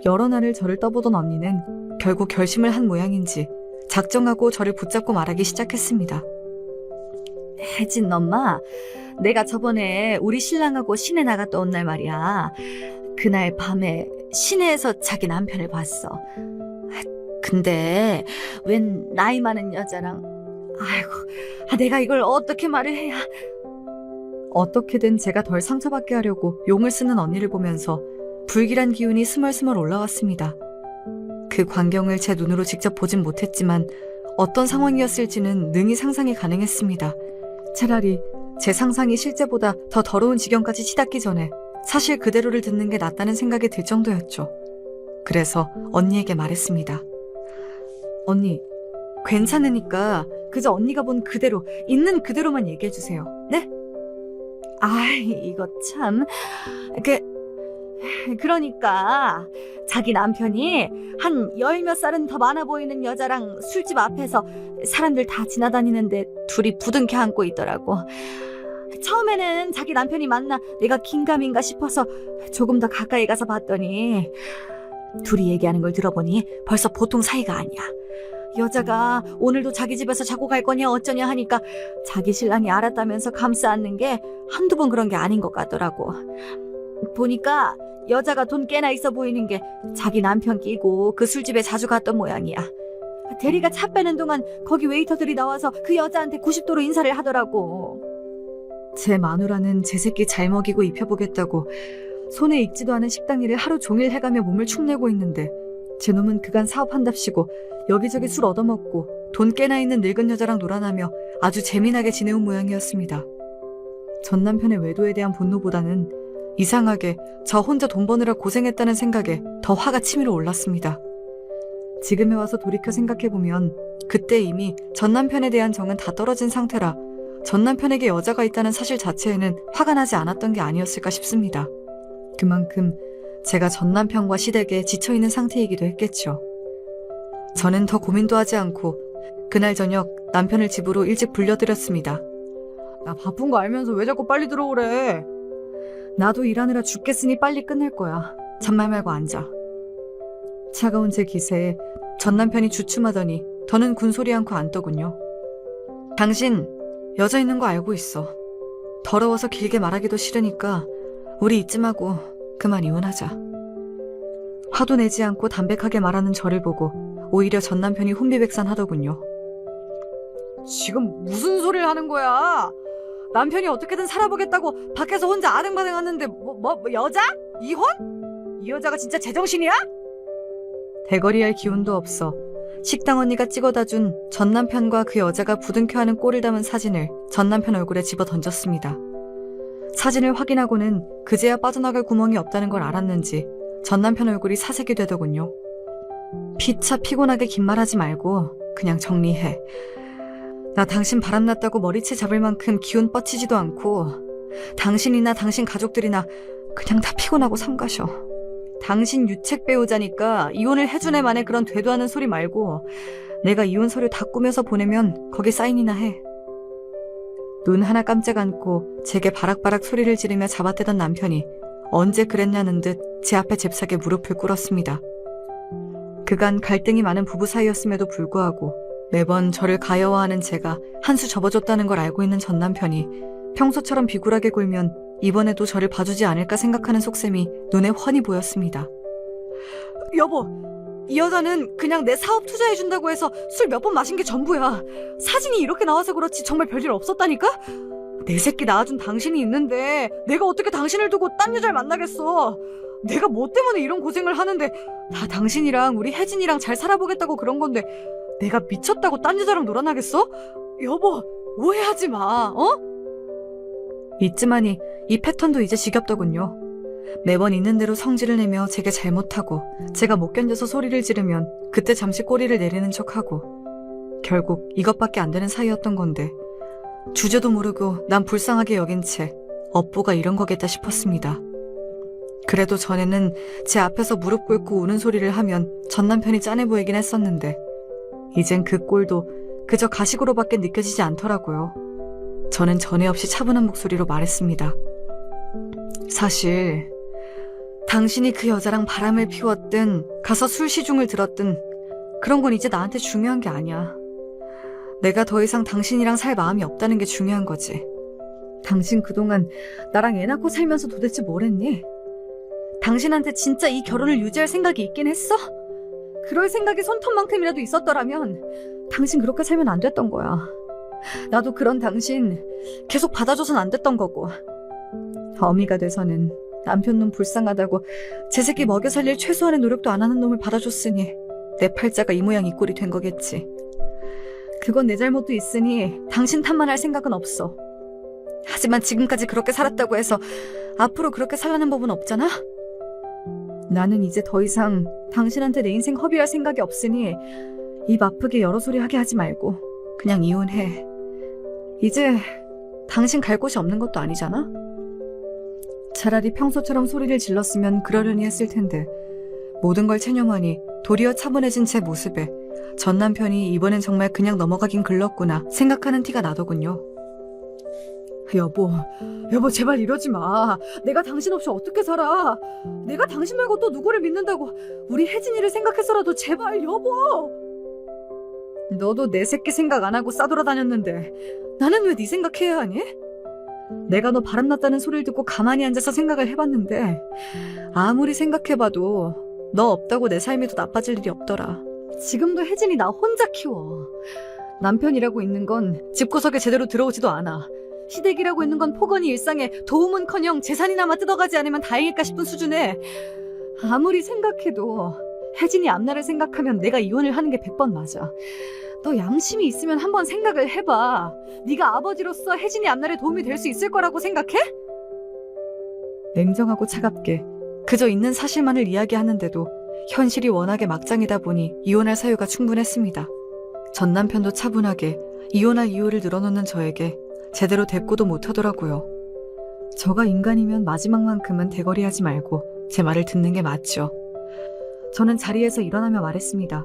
여러 날을 저를 떠보던 언니는 결국 결심을 한 모양인지 작정하고 저를 붙잡고 말하기 시작했습니다. 혜진 엄마, 내가 저번에 우리 신랑하고 시내 나갔다 온 날 말이야. 그날 밤에 시내에서 자기 남편을 봤어. 근데 웬 나이 많은 여자랑, 아이고, 내가 이걸 어떻게 말을 해야. 어떻게든 제가 덜 상처받게 하려고 용을 쓰는 언니를 보면서 불길한 기운이 스멀스멀 올라왔습니다. 그 광경을 제 눈으로 직접 보진 못했지만 어떤 상황이었을지는 능히 상상이 가능했습니다. 차라리 제 상상이 실제보다 더 더러운 지경까지 치닫기 전에 사실 그대로를 듣는 게 낫다는 생각이 들 정도였죠. 그래서 언니에게 말했습니다. 언니, 괜찮으니까 그저 언니가 본 그대로, 있는 그대로만 얘기해주세요. 네? 이거 참... 그러니까 자기 남편이 한 10몇 살은 더 많아 보이는 여자랑 술집 앞에서 사람들 다 지나다니는데 둘이 부둥켜 안고 있더라고. 처음에는 자기 남편이 맞나 내가 긴가민가 싶어서 조금 더 가까이 가서 봤더니 둘이 얘기하는 걸 들어보니 벌써 보통 사이가 아니야. 여자가 오늘도 자기 집에서 자고 갈 거냐 어쩌냐 하니까 자기 신랑이 알았다면서 감싸 안는 게 한두 번 그런 게 아닌 것 같더라고. 보니까 여자가 돈 꽤나 있어 보이는 게 자기 남편 끼고 그 술집에 자주 갔던 모양이야. 대리가 차 빼는 동안 거기 웨이터들이 나와서 그 여자한테 90도로 인사를 하더라고. 제 마누라는 제 새끼 잘 먹이고 입혀보겠다고 손에 익지도 않은 식당 일을 하루 종일 해가며 몸을 축내고 있는데 제 놈은 그간 사업한답시고 여기저기 술 얻어먹고 돈 꽤나 있는 늙은 여자랑 놀아나며 아주 재미나게 지내온 모양이었습니다. 전 남편의 외도에 대한 분노보다는 이상하게 저 혼자 돈 버느라 고생했다는 생각에 더 화가 치밀어 올랐습니다. 지금에 와서 돌이켜 생각해보면 그때 이미 전 남편에 대한 정은 다 떨어진 상태라 전 남편에게 여자가 있다는 사실 자체에는 화가 나지 않았던 게 아니었을까 싶습니다. 그만큼 제가 전 남편과 시댁에 지쳐있는 상태이기도 했겠죠. 저는 더 고민도 하지 않고 그날 저녁 남편을 집으로 일찍 불려드렸습니다. 나 바쁜 거 알면서 왜 자꾸 빨리 들어오래? 나도 일하느라 죽겠으니 빨리 끝낼 거야. 잔말 말고 앉아. 차가운 제 기세에 전 남편이 주춤하더니 더는 군소리 않고 앉더군요. 당신 여자 있는 거 알고 있어. 더러워서 길게 말하기도 싫으니까 우리 이쯤하고 그만 이혼하자. 화도 내지 않고 담백하게 말하는 저를 보고 오히려 전 남편이 혼비백산하더군요. 지금 무슨 소리를 하는 거야? 남편이 어떻게든 살아보겠다고 밖에서 혼자 아등바등 하는데 여자? 이혼? 이 여자가 진짜 제정신이야? 대거리할 기운도 없어 식당 언니가 찍어다 준 전 남편과 그 여자가 부둥켜하는 꼴을 담은 사진을 전 남편 얼굴에 집어 던졌습니다. 사진을 확인하고는 그제야 빠져나갈 구멍이 없다는 걸 알았는지 전 남편 얼굴이 사색이 되더군요. 피차 피곤하게 긴 말하지 말고 그냥 정리해. 나 당신 바람났다고 머리채 잡을 만큼 기운 뻗치지도 않고 당신이나 당신 가족들이나 그냥 다 피곤하고 삼가셔. 당신 유책 배우자니까 이혼을 해준 애 만에 그런 되도 않은 소리 말고 내가 이혼 서류 다 꾸며서 보내면 거기 사인이나 해. 눈 하나 깜짝 않고 제게 바락바락 소리를 지르며 잡아대던 남편이 언제 그랬냐는 듯 제 앞에 잽싸게 무릎을 꿇었습니다. 그간 갈등이 많은 부부 사이였음에도 불구하고 매번 저를 가여워하는 제가 한 수 접어줬다는 걸 알고 있는 전 남편이 평소처럼 비굴하게 굴면 이번에도 저를 봐주지 않을까 생각하는 속셈이 눈에 훤히 보였습니다. 여보, 이 여자는 그냥 내 사업 투자해준다고 해서 술 몇 번 마신 게 전부야. 사진이 이렇게 나와서 그렇지 정말 별일 없었다니까? 내 새끼 낳아준 당신이 있는데 내가 어떻게 당신을 두고 딴 여자를 만나겠어. 내가 뭐 때문에 이런 고생을 하는데 다 당신이랑 우리 혜진이랑 잘 살아보겠다고 그런 건데 내가 미쳤다고 딴 여자랑 놀아나겠어? 여보, 오해하지 마, 어? 있지만이 이 패턴도 이제 지겹더군요. 매번 있는 대로 성질을 내며 제게 잘못하고 제가 못 견뎌서 소리를 지르면 그때 잠시 꼬리를 내리는 척하고 결국 이것밖에 안 되는 사이였던 건데 주제도 모르고 난 불쌍하게 여긴 채 업보가 이런 거겠다 싶었습니다. 그래도 전에는 제 앞에서 무릎 꿇고 우는 소리를 하면 전 남편이 짠해 보이긴 했었는데 이젠 그 꼴도 그저 가식으로밖에 느껴지지 않더라고요. 저는 전에 없이 차분한 목소리로 말했습니다. 사실 당신이 그 여자랑 바람을 피웠든 가서 술 시중을 들었든 그런 건 이제 나한테 중요한 게 아니야. 내가 더 이상 당신이랑 살 마음이 없다는 게 중요한 거지. 당신 그동안 나랑 애 낳고 살면서 도대체 뭘 했니? 당신한테 진짜 이 결혼을 유지할 생각이 있긴 했어? 그럴 생각이 손톱만큼이라도 있었더라면 당신 그렇게 살면 안 됐던 거야. 나도 그런 당신 계속 받아줘선 안 됐던 거고. 어미가 돼서는 남편 놈 불쌍하다고 제 새끼 먹여 살릴 최소한의 노력도 안 하는 놈을 받아줬으니 내 팔자가 이 모양 이 꼴이 된 거겠지. 그건 내 잘못도 있으니 당신 탓만 할 생각은 없어. 하지만 지금까지 그렇게 살았다고 해서 앞으로 그렇게 살라는 법은 없잖아? 나는 이제 더 이상 당신한테 내 인생 허비할 생각이 없으니 입 아프게 여러 소리 하게 하지 말고 그냥 이혼해. 이제 당신 갈 곳이 없는 것도 아니잖아? 차라리 평소처럼 소리를 질렀으면 그러려니 했을 텐데 모든 걸 체념하니 도리어 차분해진 제 모습에 전 남편이 이번엔 정말 그냥 넘어가긴 글렀구나 생각하는 티가 나더군요. 여보 제발 이러지 마. 내가 당신 없이 어떻게 살아. 내가 당신 말고 또 누구를 믿는다고. 우리 혜진이를 생각해서라도 제발 여보. 너도 내 새끼 생각 안 하고 싸돌아다녔는데 나는 왜 네 생각해야 하니? 내가 너 바람났다는 소리를 듣고 가만히 앉아서 생각을 해봤는데 아무리 생각해봐도 너 없다고 내 삶이 더 나빠질 일이 없더라. 지금도 혜진이 나 혼자 키워. 남편이라고 있는 건 집구석에 제대로 들어오지도 않아. 시댁이라고 있는 건 포건이 일상에 도움은커녕 재산이나마 뜯어가지 않으면 다행일까 싶은 수준에 아무리 생각해도 혜진이 앞날을 생각하면 내가 이혼을 하는 게 100번 맞아. 너 양심이 있으면 한번 생각을 해봐. 네가 아버지로서 혜진이 앞날에 도움이 될 수 있을 거라고 생각해? 냉정하고 차갑게 그저 있는 사실만을 이야기하는데도 현실이 워낙에 막장이다 보니 이혼할 사유가 충분했습니다. 전 남편도 차분하게 이혼할 이유를 늘어놓는 저에게 제대로 대꾸도 못하더라고요. 저가 인간이면 마지막만큼은 대거리하지 말고 제 말을 듣는 게 맞죠. 저는 자리에서 일어나며 말했습니다.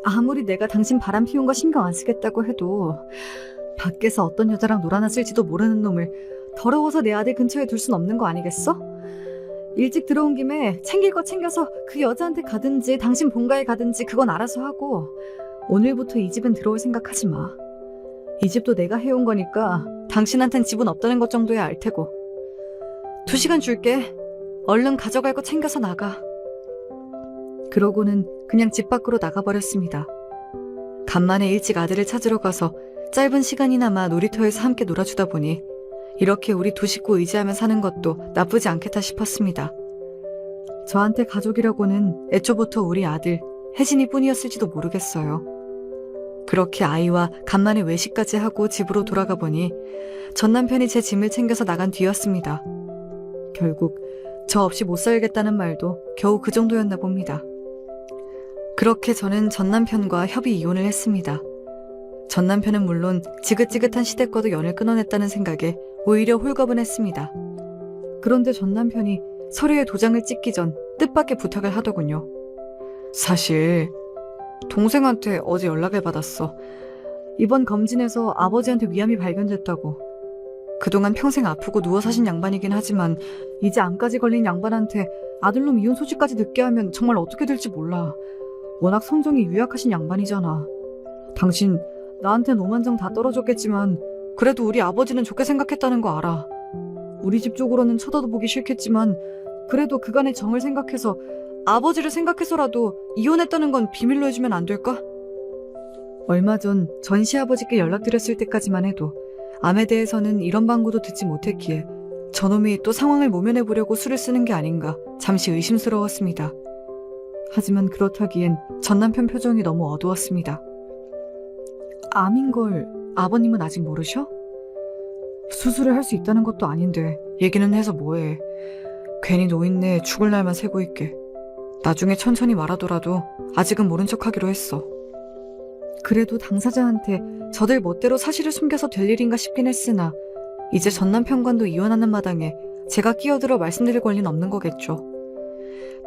아무리 내가 당신 바람 피운 거 신경 안 쓰겠다고 해도 밖에서 어떤 여자랑 놀아났을지도 모르는 놈을 더러워서 내 아들 근처에 둘 순 없는 거 아니겠어? 일찍 들어온 김에 챙길 거 챙겨서 그 여자한테 가든지 당신 본가에 가든지 그건 알아서 하고 오늘부터 이 집엔 들어올 생각하지 마. 이 집도 내가 해온 거니까 당신한텐 집은 없다는 것 정도야 알 테고. 2시간 줄게. 얼른 가져갈 거 챙겨서 나가. 그러고는 그냥 집 밖으로 나가버렸습니다. 간만에 일찍 아들을 찾으러 가서 짧은 시간이나마 놀이터에서 함께 놀아주다 보니 이렇게 우리 두 식구 의지하며 사는 것도 나쁘지 않겠다 싶었습니다. 저한테 가족이라고는 애초부터 우리 아들 혜진이 뿐이었을지도 모르겠어요. 그렇게 아이와 간만에 외식까지 하고 집으로 돌아가 보니 전 남편이 제 짐을 챙겨서 나간 뒤였습니다. 결국 저 없이 못 살겠다는 말도 겨우 그 정도였나 봅니다. 그렇게 저는 전 남편과 협의 이혼을 했습니다. 전 남편은 물론 지긋지긋한 시댁과도 연을 끊어냈다는 생각에 오히려 홀가분했습니다. 그런데 전 남편이 서류에 도장을 찍기 전 뜻밖의 부탁을 하더군요. 사실 동생한테 어제 연락을 받았어. 이번 검진에서 아버지한테 위암이 발견됐다고. 그동안 평생 아프고 누워 사신 양반이긴 하지만 이제 암까지 걸린 양반한테 아들놈 이혼 소식까지 듣게 하면 정말 어떻게 될지 몰라. 워낙 성정이 유약하신 양반이잖아. 당신 나한텐 오만정 다 떨어졌겠지만 그래도 우리 아버지는 좋게 생각했다는 거 알아. 우리 집 쪽으로는 쳐다도 보기 싫겠지만 그래도 그간의 정을 생각해서 아버지를 생각해서라도 이혼했다는 건 비밀로 해주면 안 될까? 얼마 전 전시아버지께 연락드렸을 때까지만 해도 암에 대해서는 이런 방구도 듣지 못했기에 저놈이 또 상황을 모면해보려고 수를 쓰는 게 아닌가 잠시 의심스러웠습니다. 하지만 그렇다기엔 전 남편 표정이 너무 어두웠습니다. 암인 걸 아버님은 아직 모르셔? 수술을 할 수 있다는 것도 아닌데 얘기는 해서 뭐해. 괜히 노인네 죽을 날만 세고 있게. 나중에 천천히 말하더라도 아직은 모른 척하기로 했어. 그래도 당사자한테 저들 멋대로 사실을 숨겨서 될 일인가 싶긴 했으나 이제 전 남편과도 이혼하는 마당에 제가 끼어들어 말씀드릴 권리는 없는 거겠죠.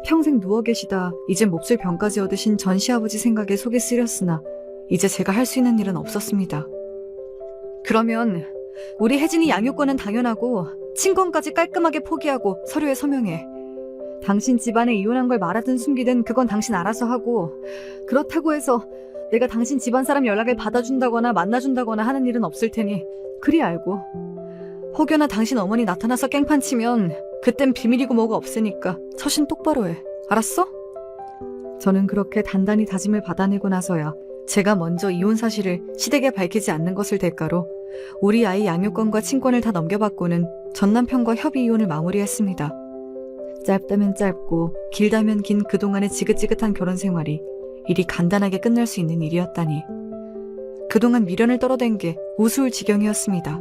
평생 누워 계시다 이젠 몹쓸 병까지 얻으신 전 시아버지 생각에 속이 쓰렸으나 이제 제가 할 수 있는 일은 없었습니다. 그러면 우리 혜진이 양육권은 당연하고 친권까지 깔끔하게 포기하고 서류에 서명해. 당신 집안에 이혼한 걸 말하든 숨기든 그건 당신 알아서 하고, 그렇다고 해서 내가 당신 집안 사람 연락을 받아준다거나 만나준다거나 하는 일은 없을 테니 그리 알고. 혹여나 당신 어머니 나타나서 깽판 치면 그땐 비밀이고 뭐가 없으니까 처신 똑바로 해. 알았어? 저는 그렇게 단단히 다짐을 받아내고 나서야 제가 먼저 이혼 사실을 시댁에 밝히지 않는 것을 대가로 우리 아이 양육권과 친권을 다 넘겨받고는 전 남편과 협의 이혼을 마무리했습니다. 짧다면 짧고 길다면 긴 그동안의 지긋지긋한 결혼 생활이 이리 간단하게 끝날 수 있는 일이었다니. 그동안 미련을 떨어댄 게 우스울 지경이었습니다.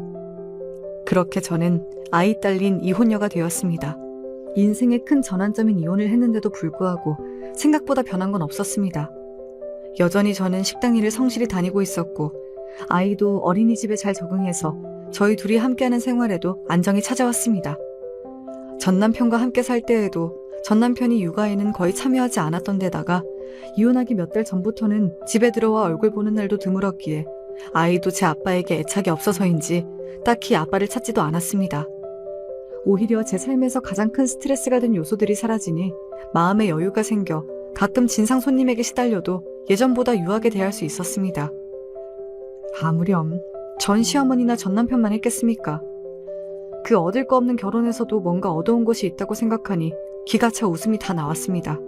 그렇게 저는 아이 딸린 이혼녀가 되었습니다. 인생의 큰 전환점인 이혼을 했는데도 불구하고 생각보다 변한 건 없었습니다. 여전히 저는 식당 일을 성실히 다니고 있었고 아이도 어린이집에 잘 적응해서 저희 둘이 함께하는 생활에도 안정이 찾아왔습니다. 전 남편과 함께 살 때에도 전 남편이 육아에는 거의 참여하지 않았던 데다가 이혼하기 몇 달 전부터는 집에 들어와 얼굴 보는 날도 드물었기에 아이도 제 아빠에게 애착이 없어서인지 딱히 아빠를 찾지도 않았습니다. 오히려 제 삶에서 가장 큰 스트레스가 된 요소들이 사라지니 마음의 여유가 생겨 가끔 진상 손님에게 시달려도 예전보다 유하게 대할 수 있었습니다. 아무렴 전 시어머니나 전 남편만 했겠습니까? 그 얻을 거 없는 결혼에서도 뭔가 얻어온 것이 있다고 생각하니 기가 차 웃음이 다 나왔습니다.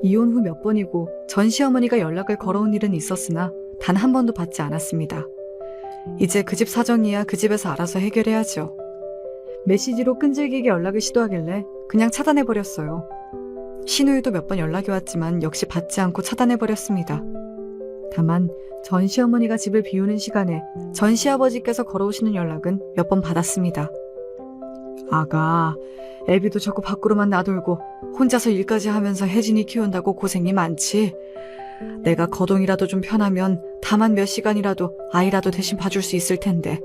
이혼 후 몇 번이고 전 시어머니가 연락을 걸어온 일은 있었으나 단 한 번도 받지 않았습니다. 이제 그 집 사정이야 그 집에서 알아서 해결해야죠. 메시지로 끈질기게 연락을 시도하길래 그냥 차단해버렸어요. 신우이도 몇 번 연락이 왔지만 역시 받지 않고 차단해버렸습니다. 다만 전 시어머니가 집을 비우는 시간에 전 시아버지께서 걸어오시는 연락은 몇 번 받았습니다. 아가, 애비도 자꾸 밖으로만 나돌고 혼자서 일까지 하면서 혜진이 키운다고 고생이 많지. 내가 거동이라도 좀 편하면 다만 몇 시간이라도 아이라도 대신 봐줄 수 있을 텐데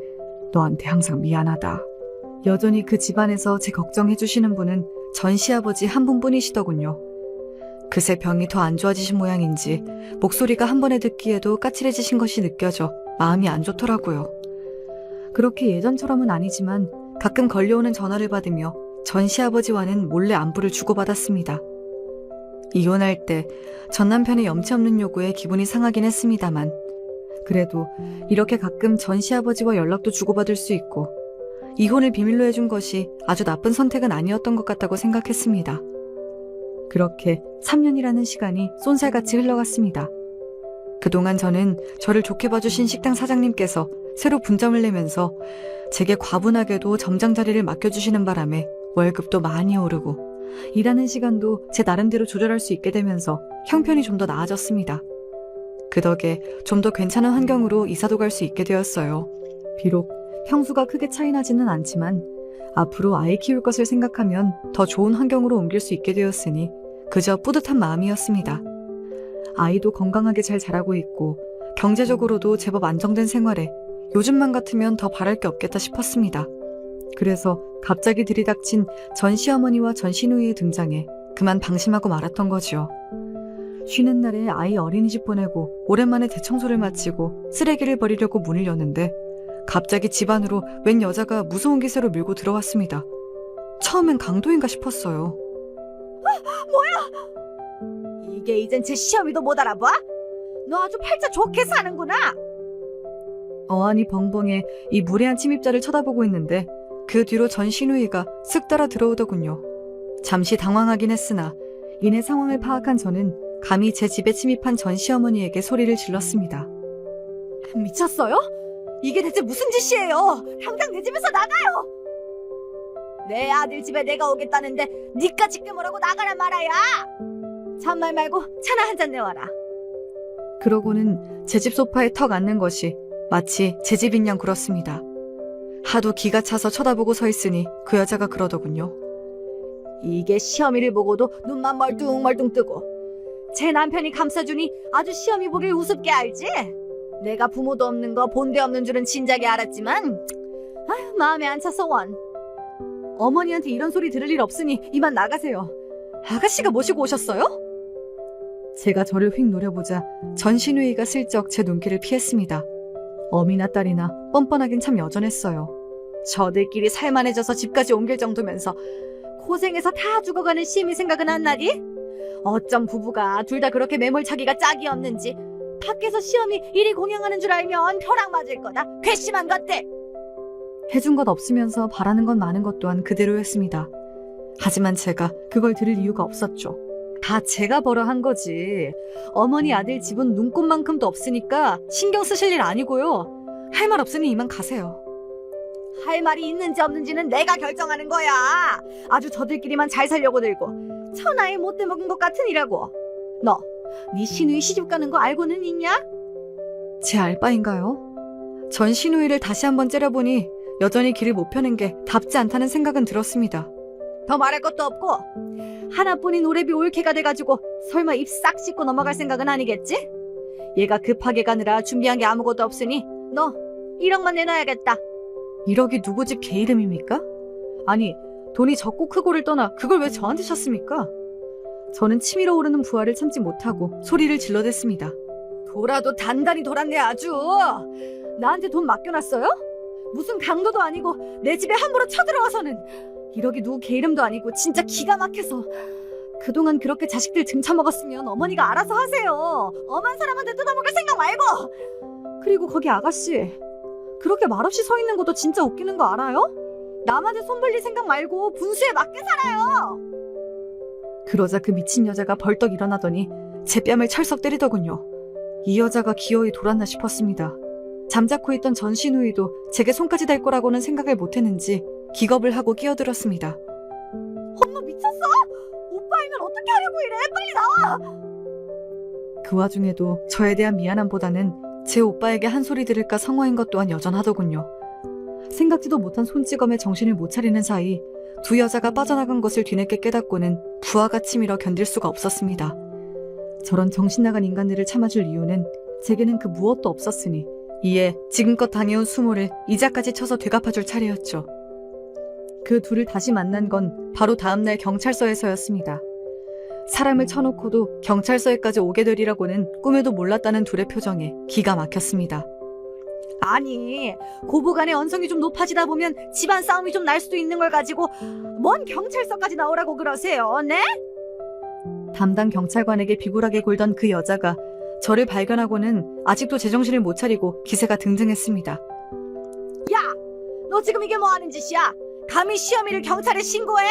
너한테 항상 미안하다. 여전히 그 집안에서 제 걱정해주시는 분은 전 시아버지 한 분뿐이시더군요. 그새 병이 더 안 좋아지신 모양인지 목소리가 한 번에 듣기에도 까칠해지신 것이 느껴져 마음이 안 좋더라고요. 그렇게 예전처럼은 아니지만 가끔 걸려오는 전화를 받으며 전 시아버지와는 몰래 안부를 주고받았습니다. 이혼할 때 전 남편의 염치 없는 요구에 기분이 상하긴 했습니다만 그래도 이렇게 가끔 전 시아버지와 연락도 주고받을 수 있고 이혼을 비밀로 해준 것이 아주 나쁜 선택은 아니었던 것 같다고 생각했습니다. 그렇게 3년이라는 시간이 쏜살같이 흘러갔습니다. 그동안 저는 저를 좋게 봐주신 식당 사장님께서 새로 분점을 내면서 제게 과분하게도 점장 자리를 맡겨주시는 바람에 월급도 많이 오르고 일하는 시간도 제 나름대로 조절할 수 있게 되면서 형편이 좀 더 나아졌습니다. 그 덕에 좀 더 괜찮은 환경으로 이사도 갈 수 있게 되었어요. 비록 평수가 크게 차이 나지는 않지만 앞으로 아이 키울 것을 생각하면 더 좋은 환경으로 옮길 수 있게 되었으니 그저 뿌듯한 마음이었습니다. 아이도 건강하게 잘 자라고 있고 경제적으로도 제법 안정된 생활에 요즘만 같으면 더 바랄 게 없겠다 싶었습니다. 그래서 갑자기 들이닥친 전 시어머니와 전 시누이의 등장에 그만 방심하고 말았던 거죠. 쉬는 날에 아이 어린이집 보내고 오랜만에 대청소를 마치고 쓰레기를 버리려고 문을 여는데 갑자기 집 안으로 웬 여자가 무서운 기세로 밀고 들어왔습니다. 처음엔 강도인가 싶었어요. 뭐야? 이게 이젠 제 시어미도 못 알아봐? 너 아주 팔자 좋게 사는구나. 어안이 벙벙해 이 무례한 침입자를 쳐다보고 있는데 그 뒤로 전 시누이가 쓱 따라 들어오더군요. 잠시 당황하긴 했으나 이내 상황을 파악한 저는 감히 제 집에 침입한 전 시어머니에게 소리를 질렀습니다. 미쳤어요? 이게 대체 무슨 짓이에요? 당장 내 집에서 나가요! 내 아들 집에 내가 오겠다는데 니까지 뭐라고 나가란 말아야! 잔말 말고 차나 한 잔 내와라. 그러고는 제 집 소파에 턱 앉는 것이 마치 제 집인 양 굴었습니다. 하도 기가 차서 쳐다보고 서 있으니 그 여자가 그러더군요. 이게 시어미를 보고도 눈만 멀뚱멀뚱 뜨고 제 남편이 감싸주니 아주 시어미 보길 우습게 알지? 내가 부모도 없는 거 본데 없는 줄은 진작에 알았지만 아휴 마음에 안 차서 원. 어머니한테 이런 소리 들을 일 없으니 이만 나가세요. 아가씨가 모시고 오셨어요? 제가 저를 휙 노려보자 전 시누이가 슬쩍 제 눈길을 피했습니다. 어미나 딸이나 뻔뻔하긴 참 여전했어요. 저들끼리 살만해져서 집까지 옮길 정도면서 고생해서 다 죽어가는 시미 생각은 안 나디? 어쩜 부부가 둘 다 그렇게 매몰차기가 짝이 없는지 밖에서 시험이 이리 공양하는 줄 알면 벼락 맞을 거다. 괘씸한 것들. 해준 것 없으면서 바라는 건 많은 것 또한 그대로였습니다. 하지만 제가 그걸 들을 이유가 없었죠. 다 제가 벌어 한 거지. 어머니 아들 집은 눈꽃만큼도 없으니까 신경 쓰실 일 아니고요. 할 말 없으니 이만 가세요. 할 말이 있는지 없는지는 내가 결정하는 거야. 아주 저들끼리만 잘 살려고 들고 천하에 못돼 먹은 것 같으니라고. 너, 네 시누이 시집 가는 거 알고는 있냐? 제 알바인가요? 전 시누이를 다시 한번 째려보니 여전히 길을 못 펴는 게 답지 않다는 생각은 들었습니다. 더 말할 것도 없고 하나뿐인 오래비 올케가 돼가지고 설마 입 싹 씻고 넘어갈 생각은 아니겠지? 얘가 급하게 가느라 준비한 게 아무것도 없으니 너 1억만 내놔야겠다. 1억이 누구 집 개 이름입니까? 아니, 돈이 적고 크고를 떠나 그걸 왜 저한테 쳤습니까? 저는 치밀어 오르는 부하를 참지 못하고 소리를 질러댔습니다. 돌아도 단단히 돌았네 아주. 나한테 돈 맡겨놨어요? 무슨 강도도 아니고 내 집에 함부로 쳐들어와서는 1억이 누구 개 이름도 아니고 진짜 기가 막혀서. 그동안 그렇게 자식들 등쳐먹었으면 어머니가 알아서 하세요. 엄한 사람한테 뜯어먹을 생각 말고. 그리고 거기 아가씨 그렇게 말없이 서 있는 것도 진짜 웃기는 거 알아요? 남한테 손 벌릴 생각 말고 분수에 맞게 살아요. 그러자 그 미친 여자가 벌떡 일어나더니 제 뺨을 철썩 때리더군요. 이 여자가 기어이 돌았나 싶었습니다. 잠자코 있던 전 시누이도 제게 손까지 댈 거라고는 생각을 못했는지 기겁을 하고 끼어들었습니다. 엄마 미쳤어? 오빠 알면 어떻게 하려고 이래? 빨리 나와! 그 와중에도 저에 대한 미안함보다는 제 오빠에게 한 소리 들을까 성화인 것 또한 여전하더군요. 생각지도 못한 손찌검에 정신을 못 차리는 사이 두 여자가 빠져나간 것을 뒤늦게 깨닫고는 부하가 치밀어 견딜 수가 없었습니다. 저런 정신 나간 인간들을 참아줄 이유는 제게는 그 무엇도 없었으니 이에 지금껏 당해온 수모를 이자까지 쳐서 되갚아줄 차례였죠. 그 둘을 다시 만난 건 바로 다음날 경찰서에서였습니다. 사람을 쳐놓고도 경찰서에까지 오게 되리라고는 꿈에도 몰랐다는 둘의 표정에 기가 막혔습니다. 아니, 고부간의 언성이 좀 높아지다 보면 집안 싸움이 좀 날 수도 있는 걸 가지고 뭔 경찰서까지 나오라고 그러세요, 네? 담당 경찰관에게 비굴하게 굴던 그 여자가 저를 발견하고는 아직도 제정신을 못 차리고 기세가 등등했습니다. 야! 너 지금 이게 뭐 하는 짓이야? 감히 시어미를 경찰에 신고해?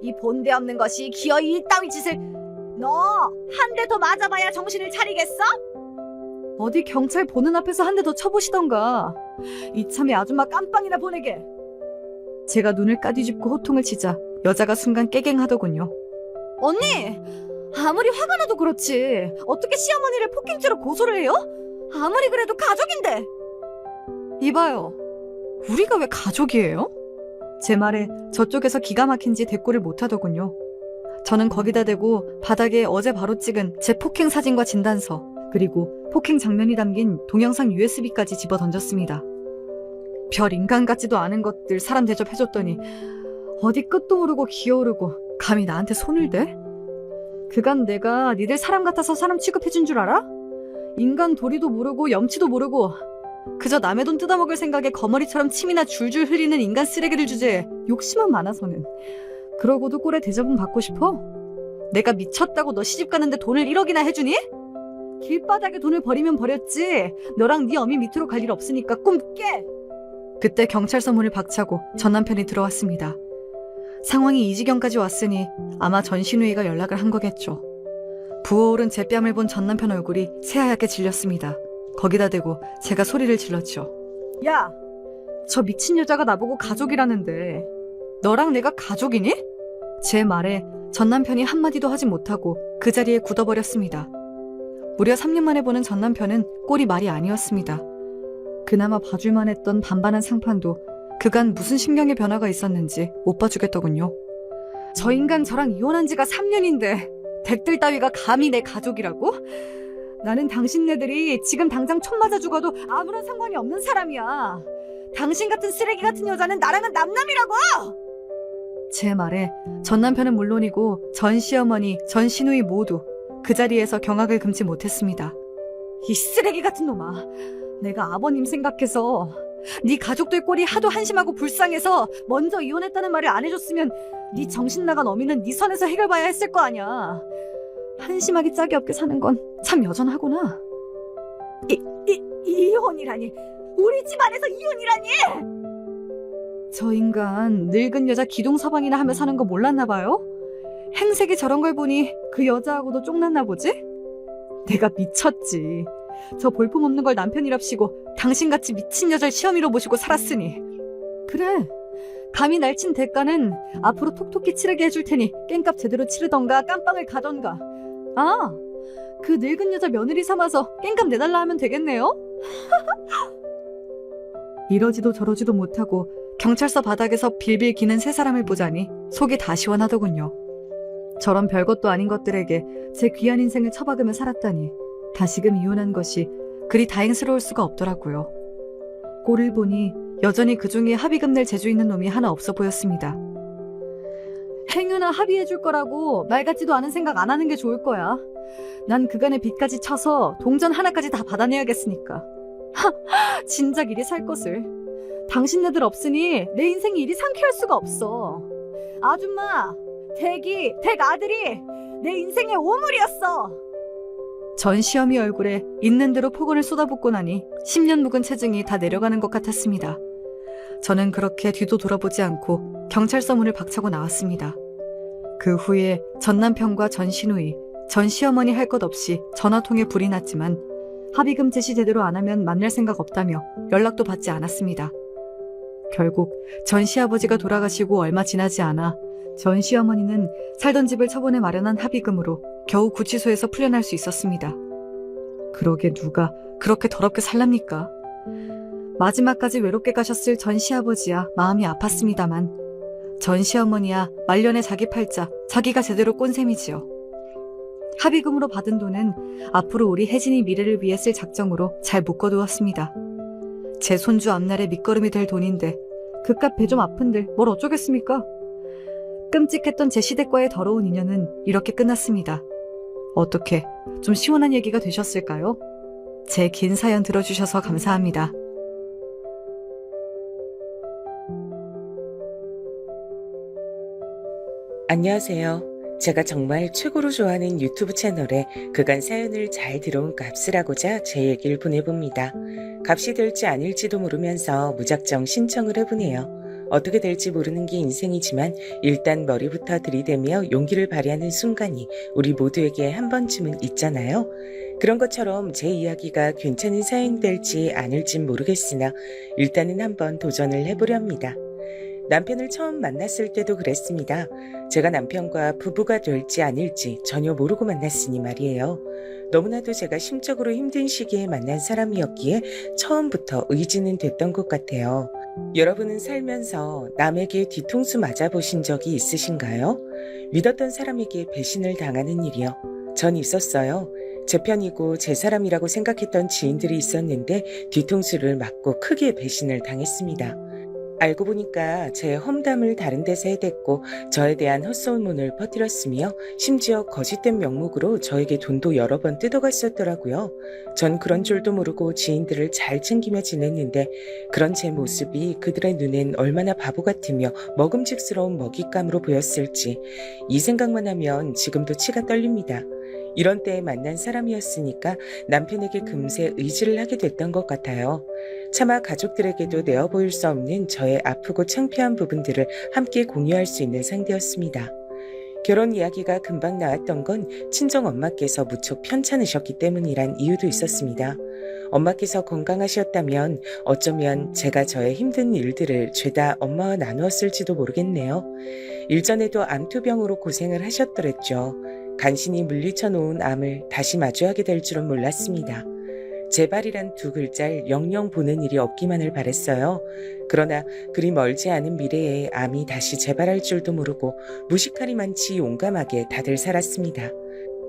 이 본데 없는 것이 기어이 이따위 짓을. 너 한 대 더 맞아봐야 정신을 차리겠어? 어디 경찰 보는 앞에서 한 대 더 쳐보시던가. 이참에 아줌마 깜빵이나 보내게. 제가 눈을 까뒤집고 호통을 치자 여자가 순간 깨갱하더군요. 언니! 아무리 화가 나도 그렇지 어떻게 시어머니를 폭행죄로 고소를 해요? 아무리 그래도 가족인데. 이봐요. 우리가 왜 가족이에요? 제 말에 저쪽에서 기가 막힌지 대꾸를 못하더군요. 저는 거기다 대고 바닥에 어제 바로 찍은 제 폭행 사진과 진단서 그리고 폭행 장면이 담긴 동영상 USB까지 집어 던졌습니다. 별 인간 같지도 않은 것들 사람 대접해줬더니 어디 끝도 모르고 기어오르고 감히 나한테 손을 대? 그간 내가 니들 사람 같아서 사람 취급해준 줄 알아? 인간 도리도 모르고 염치도 모르고 그저 남의 돈 뜯어먹을 생각에 거머리처럼 침이나 줄줄 흘리는 인간 쓰레기를 주제에 욕심만 많아서는. 그러고도 꼴에 대접은 받고 싶어? 내가 미쳤다고 너 시집 가는데 돈을 1억이나 해주니? 길바닥에 돈을 버리면 버렸지 너랑 네 어미 밑으로 갈 일 없으니까 꿈 깨! 그때 경찰서 문을 박차고 전 남편이 들어왔습니다. 상황이 이 지경까지 왔으니 아마 전신우이가 연락을 한 거겠죠. 부어오른 제 뺨을 본 전남편 얼굴이 새하얗게 질렸습니다. 거기다 대고 제가 소리를 질렀죠. 야! 저 미친 여자가 나보고 가족이라는데 너랑 내가 가족이니? 제 말에 전남편이 한마디도 하지 못하고 그 자리에 굳어버렸습니다. 무려 3년 만에 보는 전남편은 꼴이 말이 아니었습니다. 그나마 봐줄만 했던 반반한 상판도 그간 무슨 심경의 변화가 있었는지 못 봐주겠더군요. 저 인간 저랑 이혼한 지가 3년인데 댁들 따위가 감히 내 가족이라고? 나는 당신네들이 지금 당장 총 맞아 죽어도 아무런 상관이 없는 사람이야. 당신 같은 쓰레기 같은 여자는 나랑은 남남이라고! 제 말에 전 남편은 물론이고 전 시어머니, 전 시누이 모두 그 자리에서 경악을 금치 못했습니다. 이 쓰레기 같은 놈아. 내가 아버님 생각해서 네 가족들 꼴이 하도 한심하고 불쌍해서 먼저 이혼했다는 말을 안 해줬으면 네 정신 나간 어미는 네 선에서 해결봐야 했을 거 아니야. 한심하게 짝이 없게 사는 건 참 여전하구나. 이혼이라니. 우리 집안에서 이혼이라니. 저 인간 늙은 여자 기둥서방이나 하며 사는 거 몰랐나 봐요? 행색이 저런 걸 보니 그 여자하고도 쫑났나 보지? 내가 미쳤지. 저 볼품없는 걸 남편이랍시고 당신같이 미친 여자를 시어미로 모시고 살았으니. 그래, 감히 날친 대가는 앞으로 톡톡히 치르게 해줄 테니 깽값 제대로 치르던가 깜빵을 가던가. 아, 그 늙은 여자 며느리 삼아서 깽값 내달라 하면 되겠네요? 이러지도 저러지도 못하고 경찰서 바닥에서 빌빌 기는 세 사람을 보자니 속이 다 시원하더군요. 저런 별것도 아닌 것들에게 제 귀한 인생을 처박으며 살았다니 다시금 이혼한 것이 그리 다행스러울 수가 없더라고요. 꼴을 보니 여전히 그 중에 합의금 낼 재주 있는 놈이 하나 없어 보였습니다. 행여나 합의해줄 거라고 말 같지도 않은 생각 안 하는 게 좋을 거야. 난 그간의 빚까지 쳐서 동전 하나까지 다 받아내야겠으니까. 진작 이리 살 것을. 당신네들 없으니 내 인생이 이리 상쾌할 수가 없어. 아줌마, 댁 아들이 내 인생의 오물이었어. 전 시어미 얼굴에 있는 대로 폭언을 쏟아붓고 나니 10년 묵은 체증이 다 내려가는 것 같았습니다. 저는 그렇게 뒤도 돌아보지 않고 경찰서 문을 박차고 나왔습니다. 그 후에 전 남편과 전 시누이, 전 시어머니 할 것 없이 전화통에 불이 났지만 합의금 제시 제대로 안 하면 만날 생각 없다며 연락도 받지 않았습니다. 결국 전 시아버지가 돌아가시고 얼마 지나지 않아 전 시어머니는 살던 집을 처분해 마련한 합의금으로 겨우 구치소에서 풀려날 수 있었습니다. 그러게 누가 그렇게 더럽게 살랍니까? 마지막까지 외롭게 가셨을 전 시아버지야 마음이 아팠습니다만 전 시어머니야 말년에 자기 팔자 자기가 제대로 꼰 셈이지요. 합의금으로 받은 돈은 앞으로 우리 혜진이 미래를 위해 쓸 작정으로 잘 묶어두었습니다. 제 손주 앞날의 밑거름이 될 돈인데 그깟 배 좀 아픈들 뭘 어쩌겠습니까? 끔찍했던 제 시댁과의 더러운 인연은 이렇게 끝났습니다. 어떻게 좀 시원한 얘기가 되셨을까요? 제 긴 사연 들어주셔서 감사합니다. 안녕하세요. 제가 정말 최고로 좋아하는 유튜브 채널에 그간 사연을 잘 들어온 값을 하고자 제 얘기를 보내봅니다. 값이 될지 아닐지도 모르면서 무작정 신청을 해보네요. 어떻게 될지 모르는 게 인생이지만 일단 머리부터 들이대며 용기를 발휘하는 순간이 우리 모두에게 한 번쯤은 있잖아요. 그런 것처럼 제 이야기가 괜찮은 사연이 될지 아닐진 모르겠으나 일단은 한번 도전을 해보려 합니다. 남편을 처음 만났을 때도 그랬습니다. 제가 남편과 부부가 될지 아닐지 전혀 모르고 만났으니 말이에요. 너무나도 제가 심적으로 힘든 시기에 만난 사람이었기에 처음부터 의지는 됐던 것 같아요. 여러분은 살면서 남에게 뒤통수 맞아보신 적이 있으신가요? 믿었던 사람에게 배신을 당하는 일이요. 전 있었어요. 제 편이고 제 사람이라고 생각했던 지인들이 있었는데 뒤통수를 맞고 크게 배신을 당했습니다. 알고 보니까 제 험담을 다른 데서 해댔고 저에 대한 헛소문을 퍼뜨렸으며 심지어 거짓된 명목으로 저에게 돈도 여러 번 뜯어갔었더라고요. 전 그런 줄도 모르고 지인들을 잘 챙기며 지냈는데 그런 제 모습이 그들의 눈엔 얼마나 바보 같으며 먹음직스러운 먹잇감으로 보였을지 이 생각만 하면 지금도 치가 떨립니다. 이런 때에 만난 사람이었으니까 남편에게 금세 의지를 하게 됐던 것 같아요. 차마 가족들에게도 내어 보일 수 없는 저의 아프고 창피한 부분들을 함께 공유할 수 있는 상대였습니다. 결혼 이야기가 금방 나왔던 건 친정 엄마께서 무척 편찮으셨기 때문이란 이유도 있었습니다. 엄마께서 건강하셨다면 어쩌면 제가 저의 힘든 일들을 죄다 엄마와 나누었을지도 모르겠네요. 일전에도 암투병으로 고생을 하셨더랬죠. 간신히 물리쳐 놓은 암을 다시 마주하게 될 줄은 몰랐습니다. 재발이란 두 글자를 영영 보는 일이 없기만을 바랬어요. 그러나 그리 멀지 않은 미래에 암이 다시 재발할 줄도 모르고 무식하리만치 용감하게 다들 살았습니다.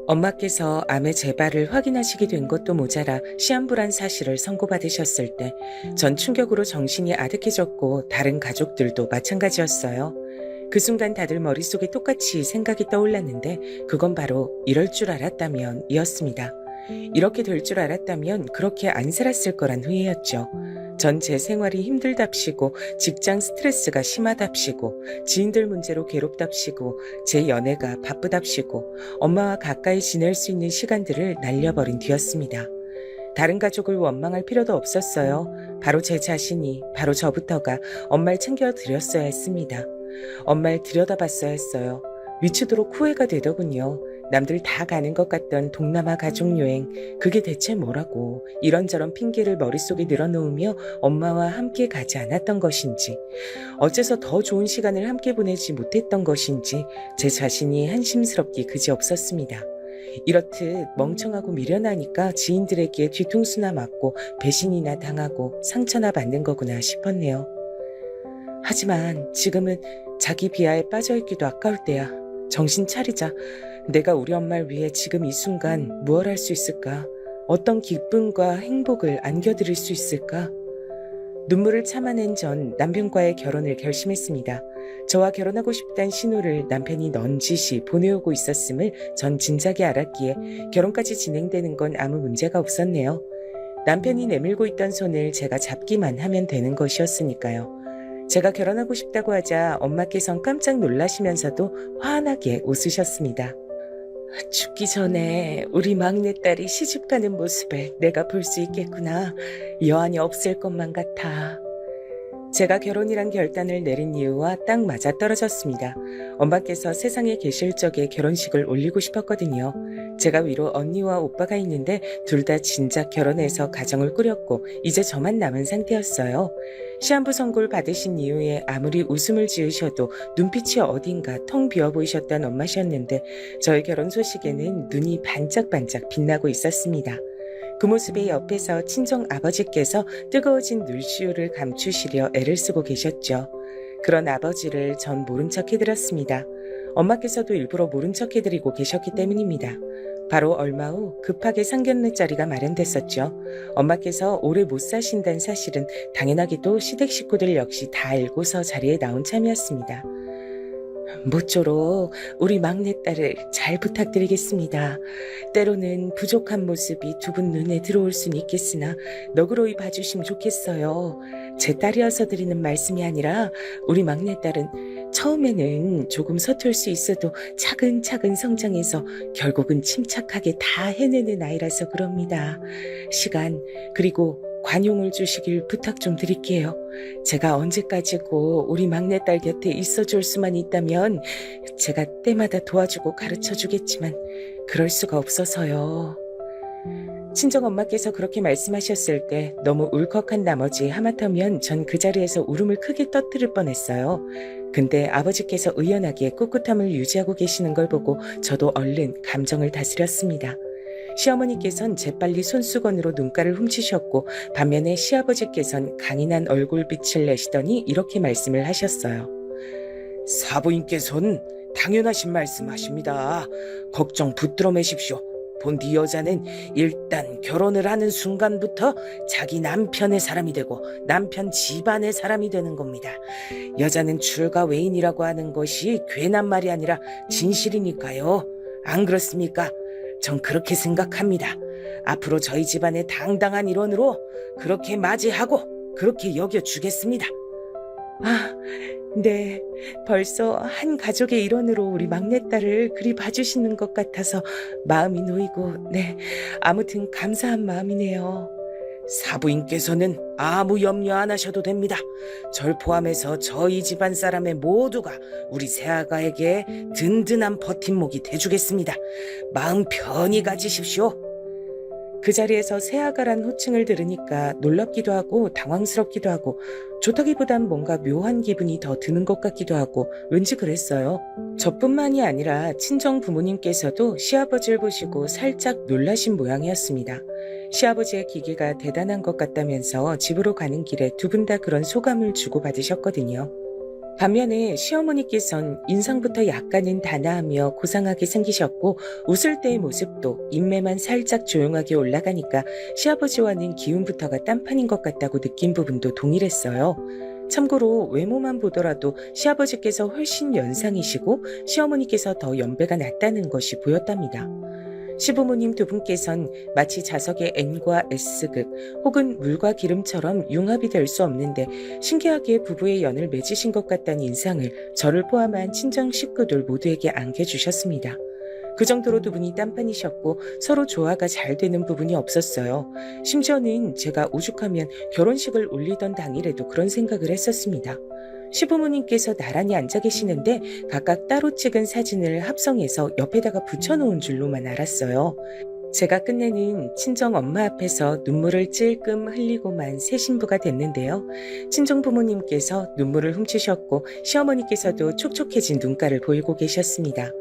엄마께서 암의 재발을 확인하시게 된 것도 모자라 시한부란 사실을 선고받으셨을 때 전 충격으로 정신이 아득해졌고 다른 가족들도 마찬가지였어요. 그 순간 다들 머릿속에 똑같이 생각이 떠올랐는데 그건 바로 이럴 줄 알았다면 이었습니다. 이렇게 될 줄 알았다면 그렇게 안 살았을 거란 후회였죠. 전 제 생활이 힘들답시고 직장 스트레스가 심하답시고 지인들 문제로 괴롭답시고 제 연애가 바쁘답시고 엄마와 가까이 지낼 수 있는 시간들을 날려버린 뒤였습니다. 다른 가족을 원망할 필요도 없었어요. 바로 제 자신이, 바로 저부터가 엄마를 챙겨드렸어야 했습니다. 엄마를 들여다봤어야 했어요. 미치도록 후회가 되더군요. 남들 다 가는 것 같던 동남아 가족여행, 그게 대체 뭐라고 이런저런 핑계를 머릿속에 늘어놓으며 엄마와 함께 가지 않았던 것인지, 어째서 더 좋은 시간을 함께 보내지 못했던 것인지 제 자신이 한심스럽기 그지없었습니다. 이렇듯 멍청하고 미련하니까 지인들에게 뒤통수나 맞고 배신이나 당하고 상처나 받는 거구나 싶었네요. 하지만 지금은 자기 비하에 빠져있기도 아까울 때야. 정신 차리자. 내가 우리 엄마를 위해 지금 이 순간 무엇 할 수 있을까? 어떤 기쁨과 행복을 안겨드릴 수 있을까? 눈물을 참아낸 전 남편과의 결혼을 결심했습니다. 저와 결혼하고 싶다는 신호를 남편이 넌지시 보내오고 있었음을 전 진작에 알았기에 결혼까지 진행되는 건 아무 문제가 없었네요. 남편이 내밀고 있던 손을 제가 잡기만 하면 되는 것이었으니까요. 제가 결혼하고 싶다고 하자 엄마께선 깜짝 놀라시면서도 환하게 웃으셨습니다. 죽기 전에 우리 막내딸이 시집가는 모습을 내가 볼 수 있겠구나. 여한이 없을 것만 같아. 제가 결혼이란 결단을 내린 이유와 딱 맞아떨어졌습니다. 엄마께서 세상에 계실 적에 결혼식을 올리고 싶었거든요. 제가 위로 언니와 오빠가 있는데 둘 다 진작 결혼해서 가정을 꾸렸고 이제 저만 남은 상태였어요. 시한부 선고를 받으신 이후에 아무리 웃음을 지으셔도 눈빛이 어딘가 텅 비어 보이셨던 엄마셨는데 저의 결혼 소식에는 눈이 반짝반짝 빛나고 있었습니다. 그 모습에 옆에서 친정 아버지께서 뜨거워진 눈시울을 감추시려 애를 쓰고 계셨죠. 그런 아버지를 전 모른 척 해드렸습니다. 엄마께서도 일부러 모른 척 해드리고 계셨기 때문입니다. 바로 얼마 후 급하게 상견례 자리가 마련됐었죠. 엄마께서 오래 못 사신다는 사실은 당연하게도 시댁 식구들 역시 다 알고서 자리에 나온 참이었습니다. 모쪼록 우리 막내딸을 잘 부탁드리겠습니다. 때로는 부족한 모습이 두 분 눈에 들어올 수는 있겠으나 너그러이 봐주시면 좋겠어요. 제 딸이어서 드리는 말씀이 아니라 우리 막내딸은 처음에는 조금 서툴 수 있어도 차근차근 성장해서 결국은 침착하게 다 해내는 아이라서 그럽니다. 시간 그리고 관용을 주시길 부탁 좀 드릴게요. 제가 언제까지고 우리 막내딸 곁에 있어줄 수만 있다면 제가 때마다 도와주고 가르쳐주겠지만 그럴 수가 없어서요. 친정엄마께서 그렇게 말씀하셨을 때 너무 울컥한 나머지 하마터면 전 그 자리에서 울음을 크게 터뜨릴 뻔했어요. 근데 아버지께서 의연하게 꿋꿋함을 유지하고 계시는 걸 보고 저도 얼른 감정을 다스렸습니다. 시어머니께선 재빨리 손수건으로 눈가를 훔치셨고 반면에 시아버지께선 강인한 얼굴빛을 내시더니 이렇게 말씀을 하셨어요. 사부인께서는 당연하신 말씀하십니다. 걱정 붙들어 매십시오. 본디 여자는 일단 결혼을 하는 순간부터 자기 남편의 사람이 되고 남편 집안의 사람이 되는 겁니다. 여자는 출가 외인이라고 하는 것이 괜한 말이 아니라 진실이니까요. 안 그렇습니까? 전 그렇게 생각합니다. 앞으로 저희 집안의 당당한 일원으로 그렇게 맞이하고 그렇게 여겨주겠습니다. 네, 벌써 한 가족의 일원으로 우리 막내딸을 그리 봐주시는 것 같아서 마음이 놓이고, 네, 아무튼 감사한 마음이네요. 사부인께서는 아무 염려 안 하셔도 됩니다. 절 포함해서 저희 집안 사람의 모두가 우리 새아가에게 든든한 버팀목이 돼주겠습니다. 마음 편히 가지십시오. 그 자리에서 새아가란 호칭을 들으니까 놀랍기도 하고 당황스럽기도 하고 좋다기보단 뭔가 묘한 기분이 더 드는 것 같기도 하고 왠지 그랬어요. 저뿐만이 아니라 친정 부모님께서도 시아버지를 보시고 살짝 놀라신 모양이었습니다. 시아버지의 기계가 대단한 것 같다면서 집으로 가는 길에 두 분 다 그런 소감을 주고받으셨거든요. 반면에 시어머니께선 인상부터 약간은 단아하며 고상하게 생기셨고 웃을 때의 모습도 인매만 살짝 조용하게 올라가니까 시아버지와는 기운부터가 딴판인 것 같다고 느낀 부분도 동일했어요. 참고로 외모만 보더라도 시아버지께서 훨씬 연상이시고 시어머니께서 더 연배가 낮다는 것이 보였답니다. 시부모님 두 분께선 마치 자석의 N과 S극 혹은 물과 기름처럼 융합이 될 수 없는데 신기하게 부부의 연을 맺으신 것 같다는 인상을 저를 포함한 친정 식구들 모두에게 안겨주셨습니다. 그 정도로 두 분이 딴판이셨고 서로 조화가 잘 되는 부분이 없었어요. 심지어는 제가 오죽하면 결혼식을 올리던 당일에도 그런 생각을 했었습니다. 시부모님께서 나란히 앉아 계시는데 각각 따로 찍은 사진을 합성해서 옆에다가 붙여놓은 줄로만 알았어요. 제가 끝내는 친정 엄마 앞에서 눈물을 찔끔 흘리고만 새 신부가 됐는데요. 친정 부모님께서 눈물을 훔치셨고 시어머니께서도 촉촉해진 눈가를 보이고 계셨습니다.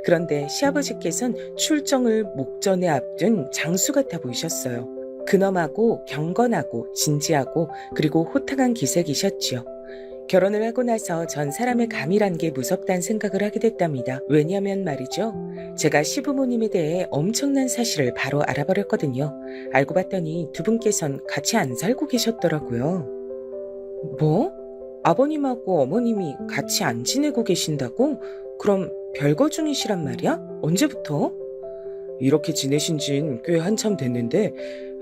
그런데 시아버지께선 출정을 목전에 앞둔 장수 같아 보이셨어요. 근엄하고 경건하고 진지하고 그리고 호탕한 기색이셨지요. 결혼을 하고 나서 전 사람의 감이란 게 무섭다는 생각을 하게 됐답니다. 왜냐면 말이죠. 제가 시부모님에 대해 엄청난 사실을 바로 알아버렸거든요. 알고 봤더니 두 분께선 같이 안 살고 계셨더라고요. 뭐? 아버님하고 어머님이 같이 안 지내고 계신다고? 그럼 별거 중이시란 말이야? 언제부터? 이렇게 지내신 진 꽤 한참 됐는데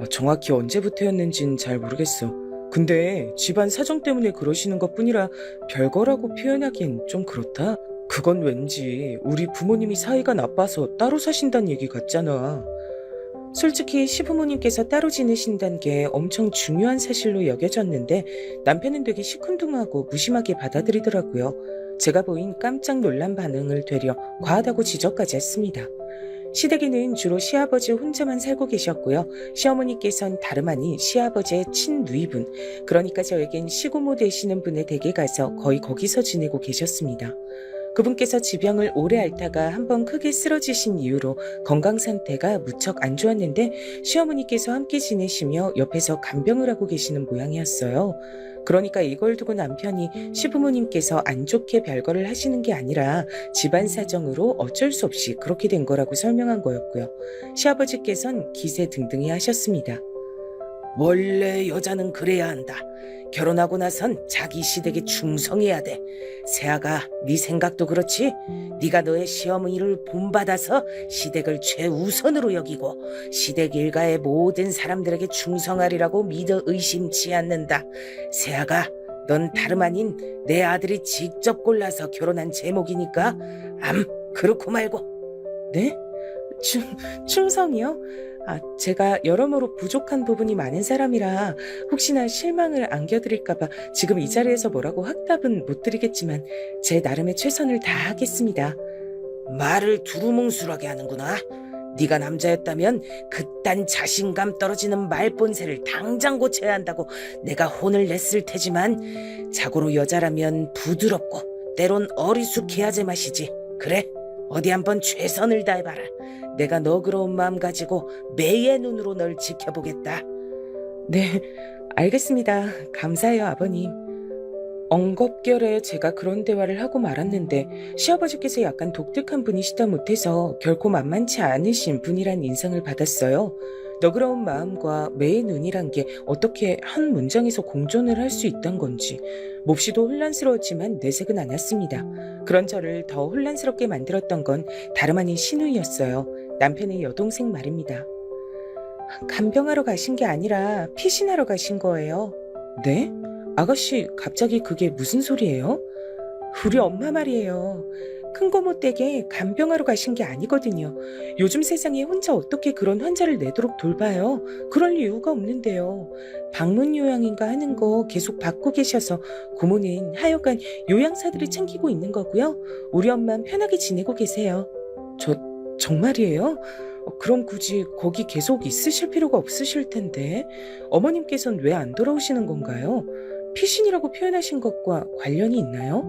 정확히 언제부터였는진 잘 모르겠어. 근데 집안 사정 때문에 그러시는 것뿐이라 별거라고 표현하기엔 좀 그렇다. 그건 왠지 우리 부모님이 사이가 나빠서 따로 사신다는 얘기 같잖아. 솔직히 시부모님께서 따로 지내신다는 게 엄청 중요한 사실로 여겨졌는데 남편은 되게 시큰둥하고 무심하게 받아들이더라고요. 제가 보인 깜짝 놀란 반응을 되려 과하다고 지적까지 했습니다. 시댁에는 주로 시아버지 혼자만 살고 계셨고요. 시어머니께선 다름 아닌 시아버지의 친누이분, 그러니까 저에겐 시고모 되시는 분의 댁에 가서 거의 거기서 지내고 계셨습니다. 그분께서 지병을 오래 앓다가 한번 크게 쓰러지신 이후로 건강 상태가 무척 안 좋았는데 시어머니께서 함께 지내시며 옆에서 간병을 하고 계시는 모양이었어요. 그러니까 이걸 두고 남편이 시부모님께서 안 좋게 별거를 하시는 게 아니라 집안 사정으로 어쩔 수 없이 그렇게 된 거라고 설명한 거였고요. 시아버지께선 기세등등히 하셨습니다. 원래 여자는 그래야 한다. 결혼하고 나선 자기 시댁에 충성해야 돼. 새아가 네 생각도 그렇지? 네가 너의 시어머니를 본받아서 시댁을 최우선으로 여기고 시댁 일가의 모든 사람들에게 충성하리라고 믿어 의심치 않는다. 새아가 넌 다름 아닌 내 아들이 직접 골라서 결혼한 제목이니까 그렇고 말고. 네? 충성이요? 제가 여러모로 부족한 부분이 많은 사람이라 혹시나 실망을 안겨드릴까봐 지금 이 자리에서 뭐라고 확답은 못 드리겠지만 제 나름의 최선을 다하겠습니다. 말을 두루뭉술하게 하는구나. 네가 남자였다면 그딴 자신감 떨어지는 말본새를 당장 고쳐야 한다고 내가 혼을 냈을 테지만 자고로 여자라면 부드럽고 때론 어리숙해야 제맛이지. 그래? 어디 한번 최선을 다해봐라. 내가 너그러운 마음 가지고 매의 눈으로 널 지켜보겠다. 네, 알겠습니다. 감사해요, 아버님. 엉겁결에 제가 그런 대화를 하고 말았는데 시아버지께서 약간 독특한 분이시다 못해서 결코 만만치 않으신 분이란 인상을 받았어요. 너그러운 마음과 매의 눈이란 게 어떻게 한 문장에서 공존을 할 수 있단 건지 몹시도 혼란스러웠지만 내색은 않았습니다. 그런 저를 더 혼란스럽게 만들었던 건 다름 아닌 신우이였어요. 남편의 여동생 말입니다. 간병하러 가신 게 아니라 피신하러 가신 거예요. 네? 아가씨 갑자기 그게 무슨 소리예요? 우리 엄마 말이에요. 큰 거 못되게 간병하러 가신 게 아니거든요. 요즘 세상에 혼자 어떻게 그런 환자를 내도록 돌봐요? 그럴 이유가 없는데요. 방문 요양인가 하는 거 계속 받고 계셔서 고모는 하여간 요양사들이 챙기고 있는 거고요. 우리 엄마는 편하게 지내고 계세요. 정말이에요? 그럼 굳이 거기 계속 있으실 필요가 없으실 텐데 어머님께서는 왜 안 돌아오시는 건가요? 피신이라고 표현하신 것과 관련이 있나요?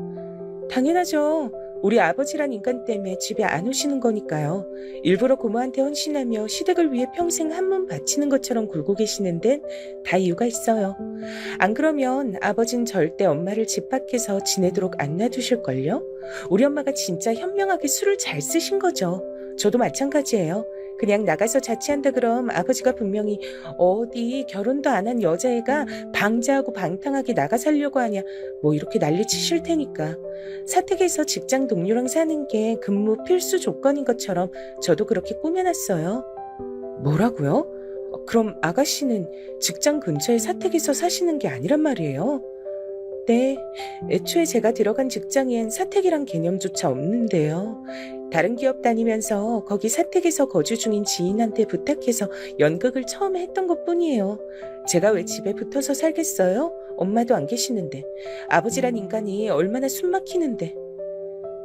당연하죠. 우리 아버지란 인간 때문에 집에 안 오시는 거니까요. 일부러 고모한테 헌신하며 시댁을 위해 평생 한 몸 바치는 것처럼 굴고 계시는 데는 다 이유가 있어요. 안 그러면 아버진 절대 엄마를 집 밖에서 지내도록 안 놔두실걸요? 우리 엄마가 진짜 현명하게 술을 잘 쓰신 거죠. 저도 마찬가지예요. 그냥 나가서 자취한다 그럼 아버지가 분명히 어디 결혼도 안 한 여자애가 방자하고 방탕하게 나가 살려고 하냐 뭐 이렇게 난리 치실 테니까. 사택에서 직장 동료랑 사는 게 근무 필수 조건인 것처럼 저도 그렇게 꾸며놨어요. 뭐라고요? 그럼 아가씨는 직장 근처에 사택에서 사시는 게 아니란 말이에요? 네, 애초에 제가 들어간 직장엔 사택이란 개념조차 없는데요. 다른 기업 다니면서 거기 사택에서 거주 중인 지인한테 부탁해서 연극을 처음에 했던 것뿐이에요. 제가 왜 집에 붙어서 살겠어요? 엄마도 안 계시는데. 아버지란 인간이 얼마나 숨막히는데.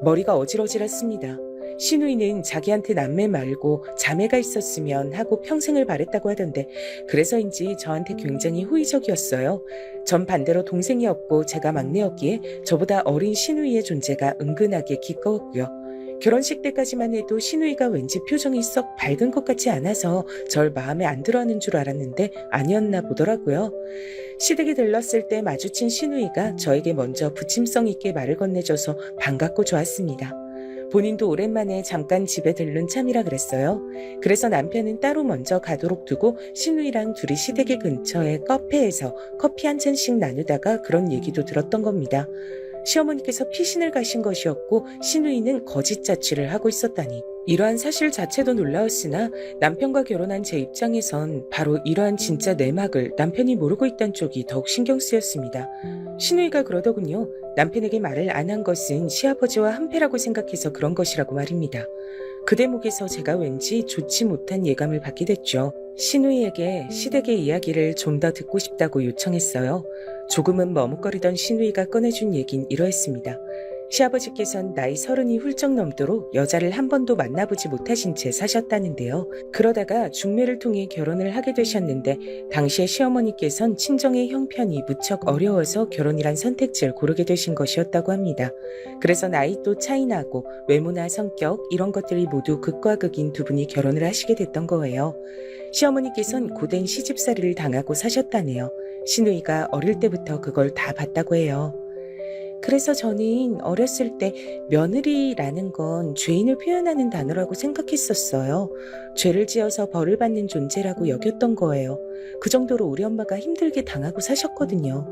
머리가 어질어질했습니다. 시누이는 자기한테 남매 말고 자매가 있었으면 하고 평생을 바랬다고 하던데 그래서인지 저한테 굉장히 호의적이었어요. 전 반대로 동생이 없고 제가 막내였기에 저보다 어린 시누이의 존재가 은근하게 기꺼웠고요. 결혼식 때까지만 해도 시누이가 왠지 표정이 썩 밝은 것 같지 않아서 절 마음에 안 들어하는 줄 알았는데 아니었나 보더라고요. 시댁에 들렀을 때 마주친 시누이가 저에게 먼저 부침성 있게 말을 건네줘서 반갑고 좋았습니다. 본인도 오랜만에 잠깐 집에 들른 참이라 그랬어요. 그래서 남편은 따로 먼저 가도록 두고 시누이랑 둘이 시댁의 근처에 카페에서 커피 한 잔씩 나누다가 그런 얘기도 들었던 겁니다. 시어머니께서 피신을 가신 것이었고 시누이는 거짓 자취를 하고 있었다니. 이러한 사실 자체도 놀라웠으나 남편과 결혼한 제 입장에선 바로 이러한 진짜 내막을 남편이 모르고 있다는 쪽이 더욱 신경 쓰였습니다. 시누이가 그러더군요. 남편에게 말을 안 한 것은 시아버지와 한패라고 생각해서 그런 것이라고 말입니다. 그 대목에서 제가 왠지 좋지 못한 예감을 받게 됐죠. 시누이에게 시댁의 이야기를 좀 더 듣고 싶다고 요청했어요. 조금은 머뭇거리던 시누이가 꺼내준 얘긴 이러했습니다. 시아버지께선 나이 30이 훌쩍 넘도록 여자를 한 번도 만나보지 못하신 채 사셨다는데요. 그러다가 중매를 통해 결혼을 하게 되셨는데 당시에 시어머니께선 친정의 형편이 무척 어려워서 결혼이란 선택지를 고르게 되신 것이었다고 합니다. 그래서 나이도 차이 나고 외모나 성격 이런 것들이 모두 극과 극인 두 분이 결혼을 하시게 됐던 거예요. 시어머니께선 고된 시집살이를 당하고 사셨다네요. 시누이가 어릴 때부터 그걸 다 봤다고 해요. 그래서 저는 어렸을 때 며느리라는 건 죄인을 표현하는 단어라고 생각했었어요. 죄를 지어서 벌을 받는 존재라고 여겼던 거예요. 그 정도로 우리 엄마가 힘들게 당하고 사셨거든요.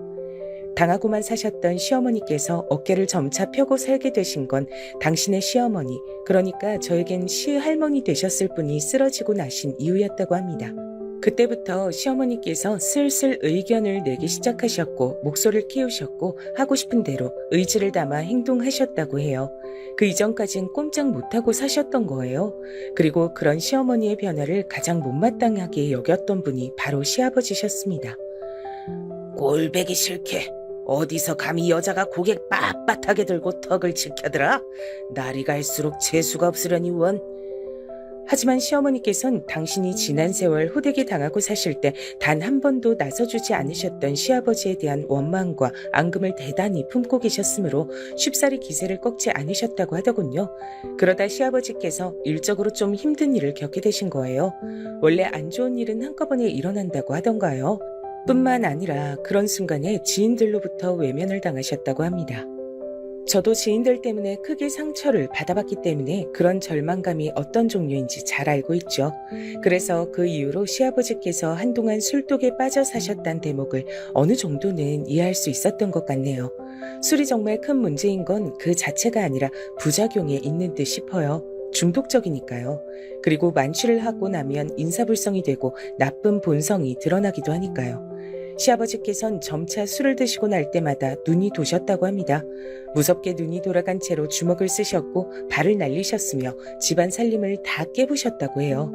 당하고만 사셨던 시어머니께서 어깨를 점차 펴고 살게 되신 건 당신의 시어머니, 그러니까 저에겐 시할머니 되셨을 분이 쓰러지고 나신 이후였다고 합니다. 그때부터 시어머니께서 슬슬 의견을 내기 시작하셨고 목소리를 키우셨고 하고 싶은 대로 의지를 담아 행동하셨다고 해요. 그 이전까진 꼼짝 못하고 사셨던 거예요. 그리고 그런 시어머니의 변화를 가장 못마땅하게 여겼던 분이 바로 시아버지셨습니다. 꼴배기 싫게 어디서 감히 여자가 고개 빳빳하게 들고 턱을 지켜들어? 날이 갈수록 재수가 없으려니 원. 하지만 시어머니께서는 당신이 지난 세월 호되게 당하고 사실 때 단 한 번도 나서주지 않으셨던 시아버지에 대한 원망과 앙금을 대단히 품고 계셨으므로 쉽사리 기세를 꺾지 않으셨다고 하더군요. 그러다 시아버지께서 일적으로 좀 힘든 일을 겪게 되신 거예요. 원래 안 좋은 일은 한꺼번에 일어난다고 하던가요. 뿐만 아니라 그런 순간에 지인들로부터 외면을 당하셨다고 합니다. 저도 지인들 때문에 크게 상처를 받아봤기 때문에 그런 절망감이 어떤 종류인지 잘 알고 있죠. 그래서 그 이후로 시아버지께서 한동안 술독에 빠져 사셨다는 대목을 어느 정도는 이해할 수 있었던 것 같네요. 술이 정말 큰 문제인 건 그 자체가 아니라 부작용에 있는 듯 싶어요. 중독적이니까요. 그리고 만취를 하고 나면 인사불성이 되고 나쁜 본성이 드러나기도 하니까요. 시아버지께선 점차 술을 드시고 날 때마다 눈이 도셨다고 합니다. 무섭게 눈이 돌아간 채로 주먹을 쓰셨고 발을 날리셨으며 집안 살림을 다 깨부셨다고 해요.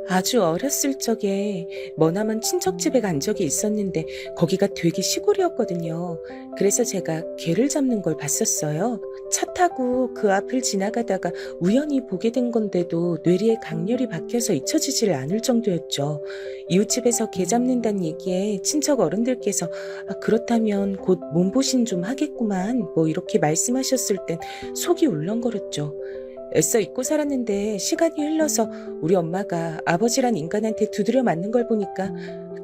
아주 어렸을 적에 머나먼 친척집에 간 적이 있었는데 거기가 되게 시골이었거든요. 그래서 제가 개를 잡는 걸 봤었어요. 차 타고 그 앞을 지나가다가 우연히 보게 된 건데도 뇌리에 강렬히 박혀서 잊혀지질 않을 정도였죠. 이웃집에서 개 잡는다는 얘기에 친척 어른들께서 그렇다면 곧 몸보신 좀 하겠구만 뭐 이렇게 말씀하셨을 땐 속이 울렁거렸죠. 애써 잊고 살았는데 시간이 흘러서 우리 엄마가 아버지란 인간한테 두드려 맞는 걸 보니까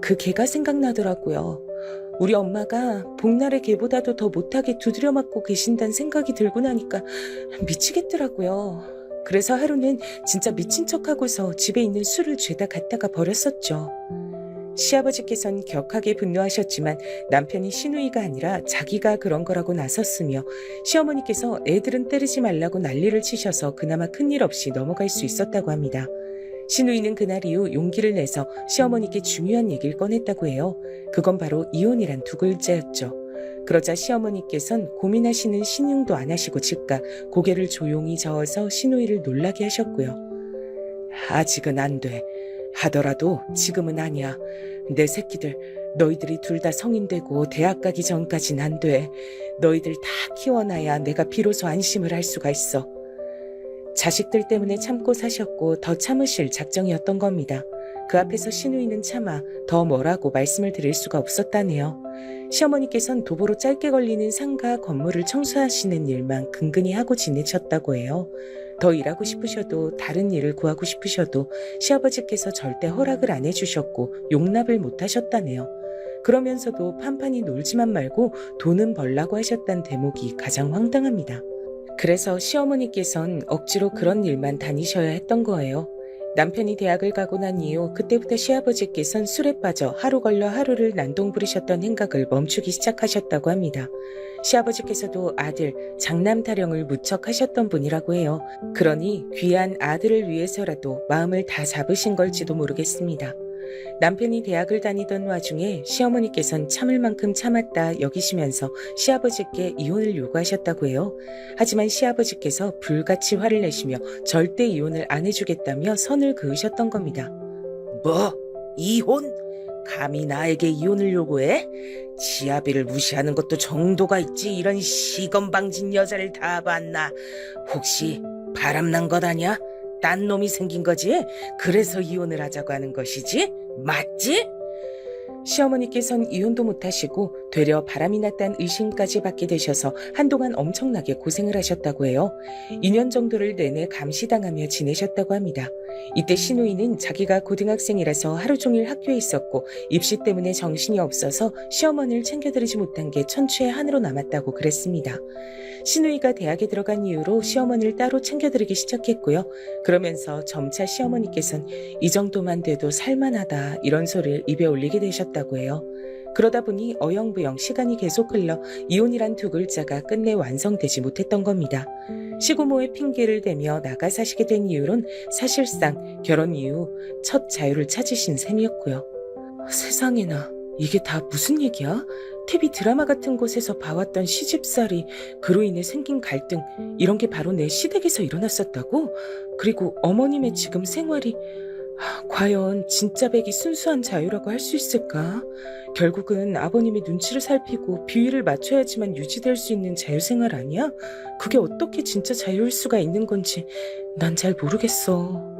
그 개가 생각나더라고요. 우리 엄마가 복날의 개보다도 더 못하게 두드려 맞고 계신다는 생각이 들고 나니까 미치겠더라고요. 그래서 하루는 진짜 미친 척하고서 집에 있는 술을 죄다 갖다가 버렸었죠. 시아버지께서는 격하게 분노하셨지만 남편이 시누이가 아니라 자기가 그런 거라고 나섰으며 시어머니께서 애들은 때리지 말라고 난리를 치셔서 그나마 큰일 없이 넘어갈 수 있었다고 합니다. 시누이는 그날 이후 용기를 내서 시어머니께 중요한 얘기를 꺼냈다고 해요. 그건 바로 이혼이란 두 글자였죠. 그러자 시어머니께선 고민하시는 신용도 안 하시고 즉각 고개를 조용히 저어서 시누이를 놀라게 하셨고요. 아직은 안 돼. 하더라도 지금은 아니야. 내 새끼들, 너희들이 둘 다 성인 되고 대학 가기 전까진 안 돼. 너희들 다 키워놔야 내가 비로소 안심을 할 수가 있어. 자식들 때문에 참고 사셨고 더 참으실 작정이었던 겁니다. 그 앞에서 시누이는 차마 더 뭐라고 말씀을 드릴 수가 없었다네요. 시어머니께선 도보로 짧게 걸리는 상가 건물을 청소하시는 일만 근근히 하고 지내셨다고 해요. 더 일하고 싶으셔도 다른 일을 구하고 싶으셔도 시아버지께서 절대 허락을 안 해주셨고 용납을 못 하셨다네요. 그러면서도 판판히 놀지만 말고 돈은 벌라고 하셨다는 대목이 가장 황당합니다. 그래서 시어머니께선 억지로 그런 일만 다니셔야 했던 거예요. 남편이 대학을 가고 난 이후 그때부터 시아버지께선 술에 빠져 하루 걸러 하루를 난동 부리셨던 행각을 멈추기 시작하셨다고 합니다. 시아버지께서도 아들, 장남 타령을 무척 하셨던 분이라고 해요. 그러니 귀한 아들을 위해서라도 마음을 다 잡으신 걸지도 모르겠습니다. 남편이 대학을 다니던 와중에 시어머니께선 참을 만큼 참았다 여기시면서 시아버지께 이혼을 요구하셨다고 해요. 하지만 시아버지께서 불같이 화를 내시며 절대 이혼을 안 해주겠다며 선을 그으셨던 겁니다. 뭐? 이혼? 감히 나에게 이혼을 요구해? 지아비를 무시하는 것도 정도가 있지. 이런 시건방진 여자를 다 봤나? 혹시 바람난 것 아니야? 딴 놈이 생긴 거지? 그래서 이혼을 하자고 하는 것이지? 맞지? 시어머니께선 이혼도 못하시고 되려 바람이 났다는 의심까지 받게 되셔서 한동안 엄청나게 고생을 하셨다고 해요. 2년 정도를 내내 감시당하며 지내셨다고 합니다. 이때 시누이는 자기가 고등학생이라서 하루 종일 학교에 있었고 입시 때문에 정신이 없어서 시어머니를 챙겨드리지 못한 게 천추의 한으로 남았다고 그랬습니다. 시누이가 대학에 들어간 이후로 시어머니를 따로 챙겨드리기 시작했고요. 그러면서 점차 시어머니께선 이 정도만 돼도 살만하다 이런 소리를 입에 올리게 되셨다고 해요. 그러다 보니 어영부영 시간이 계속 흘러 이혼이란 두 글자가 끝내 완성되지 못했던 겁니다. 시고모의 핑계를 대며 나가 사시게 된 이유론 사실상 결혼 이후 첫 자유를 찾으신 셈이었고요. 세상에나 이게 다 무슨 얘기야? TV 드라마 같은 곳에서 봐왔던 시집살이, 그로 인해 생긴 갈등, 이런 게 바로 내 시댁에서 일어났었다고? 그리고 어머님의 지금 생활이 과연 진짜 백이 순수한 자유라고 할 수 있을까? 결국은 아버님의 눈치를 살피고 비위를 맞춰야지만 유지될 수 있는 자유생활 아니야? 그게 어떻게 진짜 자유일 수가 있는 건지 난 잘 모르겠어.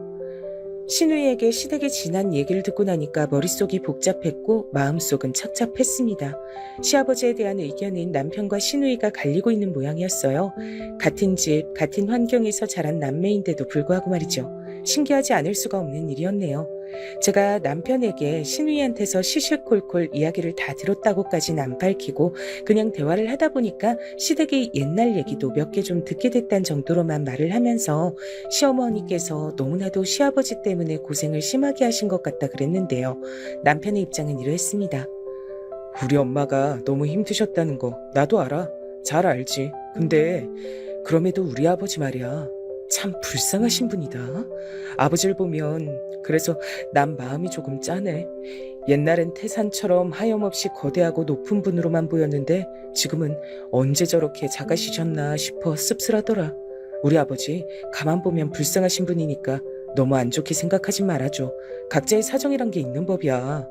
시누이에게 시댁의 지난 얘기를 듣고 나니까 머릿속이 복잡했고 마음속은 착잡했습니다. 시아버지에 대한 의견은 남편과 시누이가 갈리고 있는 모양이었어요. 같은 집, 같은 환경에서 자란 남매인데도 불구하고 말이죠. 신기하지 않을 수가 없는 일이었네요. 제가 남편에게 시누이한테서 시시콜콜 이야기를 다 들었다고까지는 안 밝히고 그냥 대화를 하다 보니까 시댁의 옛날 얘기도 몇 개 좀 듣게 됐단 정도로만 말을 하면서 시어머니께서 너무나도 시아버지 때문에 고생을 심하게 하신 것 같다 그랬는데요. 남편의 입장은 이러했습니다. 우리 엄마가 너무 힘드셨다는 거 나도 알아. 잘 알지. 근데 그럼에도 우리 아버지 말이야. 참 불쌍하신 분이다. 아버지를 보면 그래서 난 마음이 조금 짠해. 옛날엔 태산처럼 하염없이 거대하고 높은 분으로만 보였는데 지금은 언제 저렇게 작아지셨나 싶어 씁쓸하더라. 우리 아버지 가만 보면 불쌍하신 분이니까 너무 안 좋게 생각하지 말아줘. 각자의 사정이란 게 있는 법이야.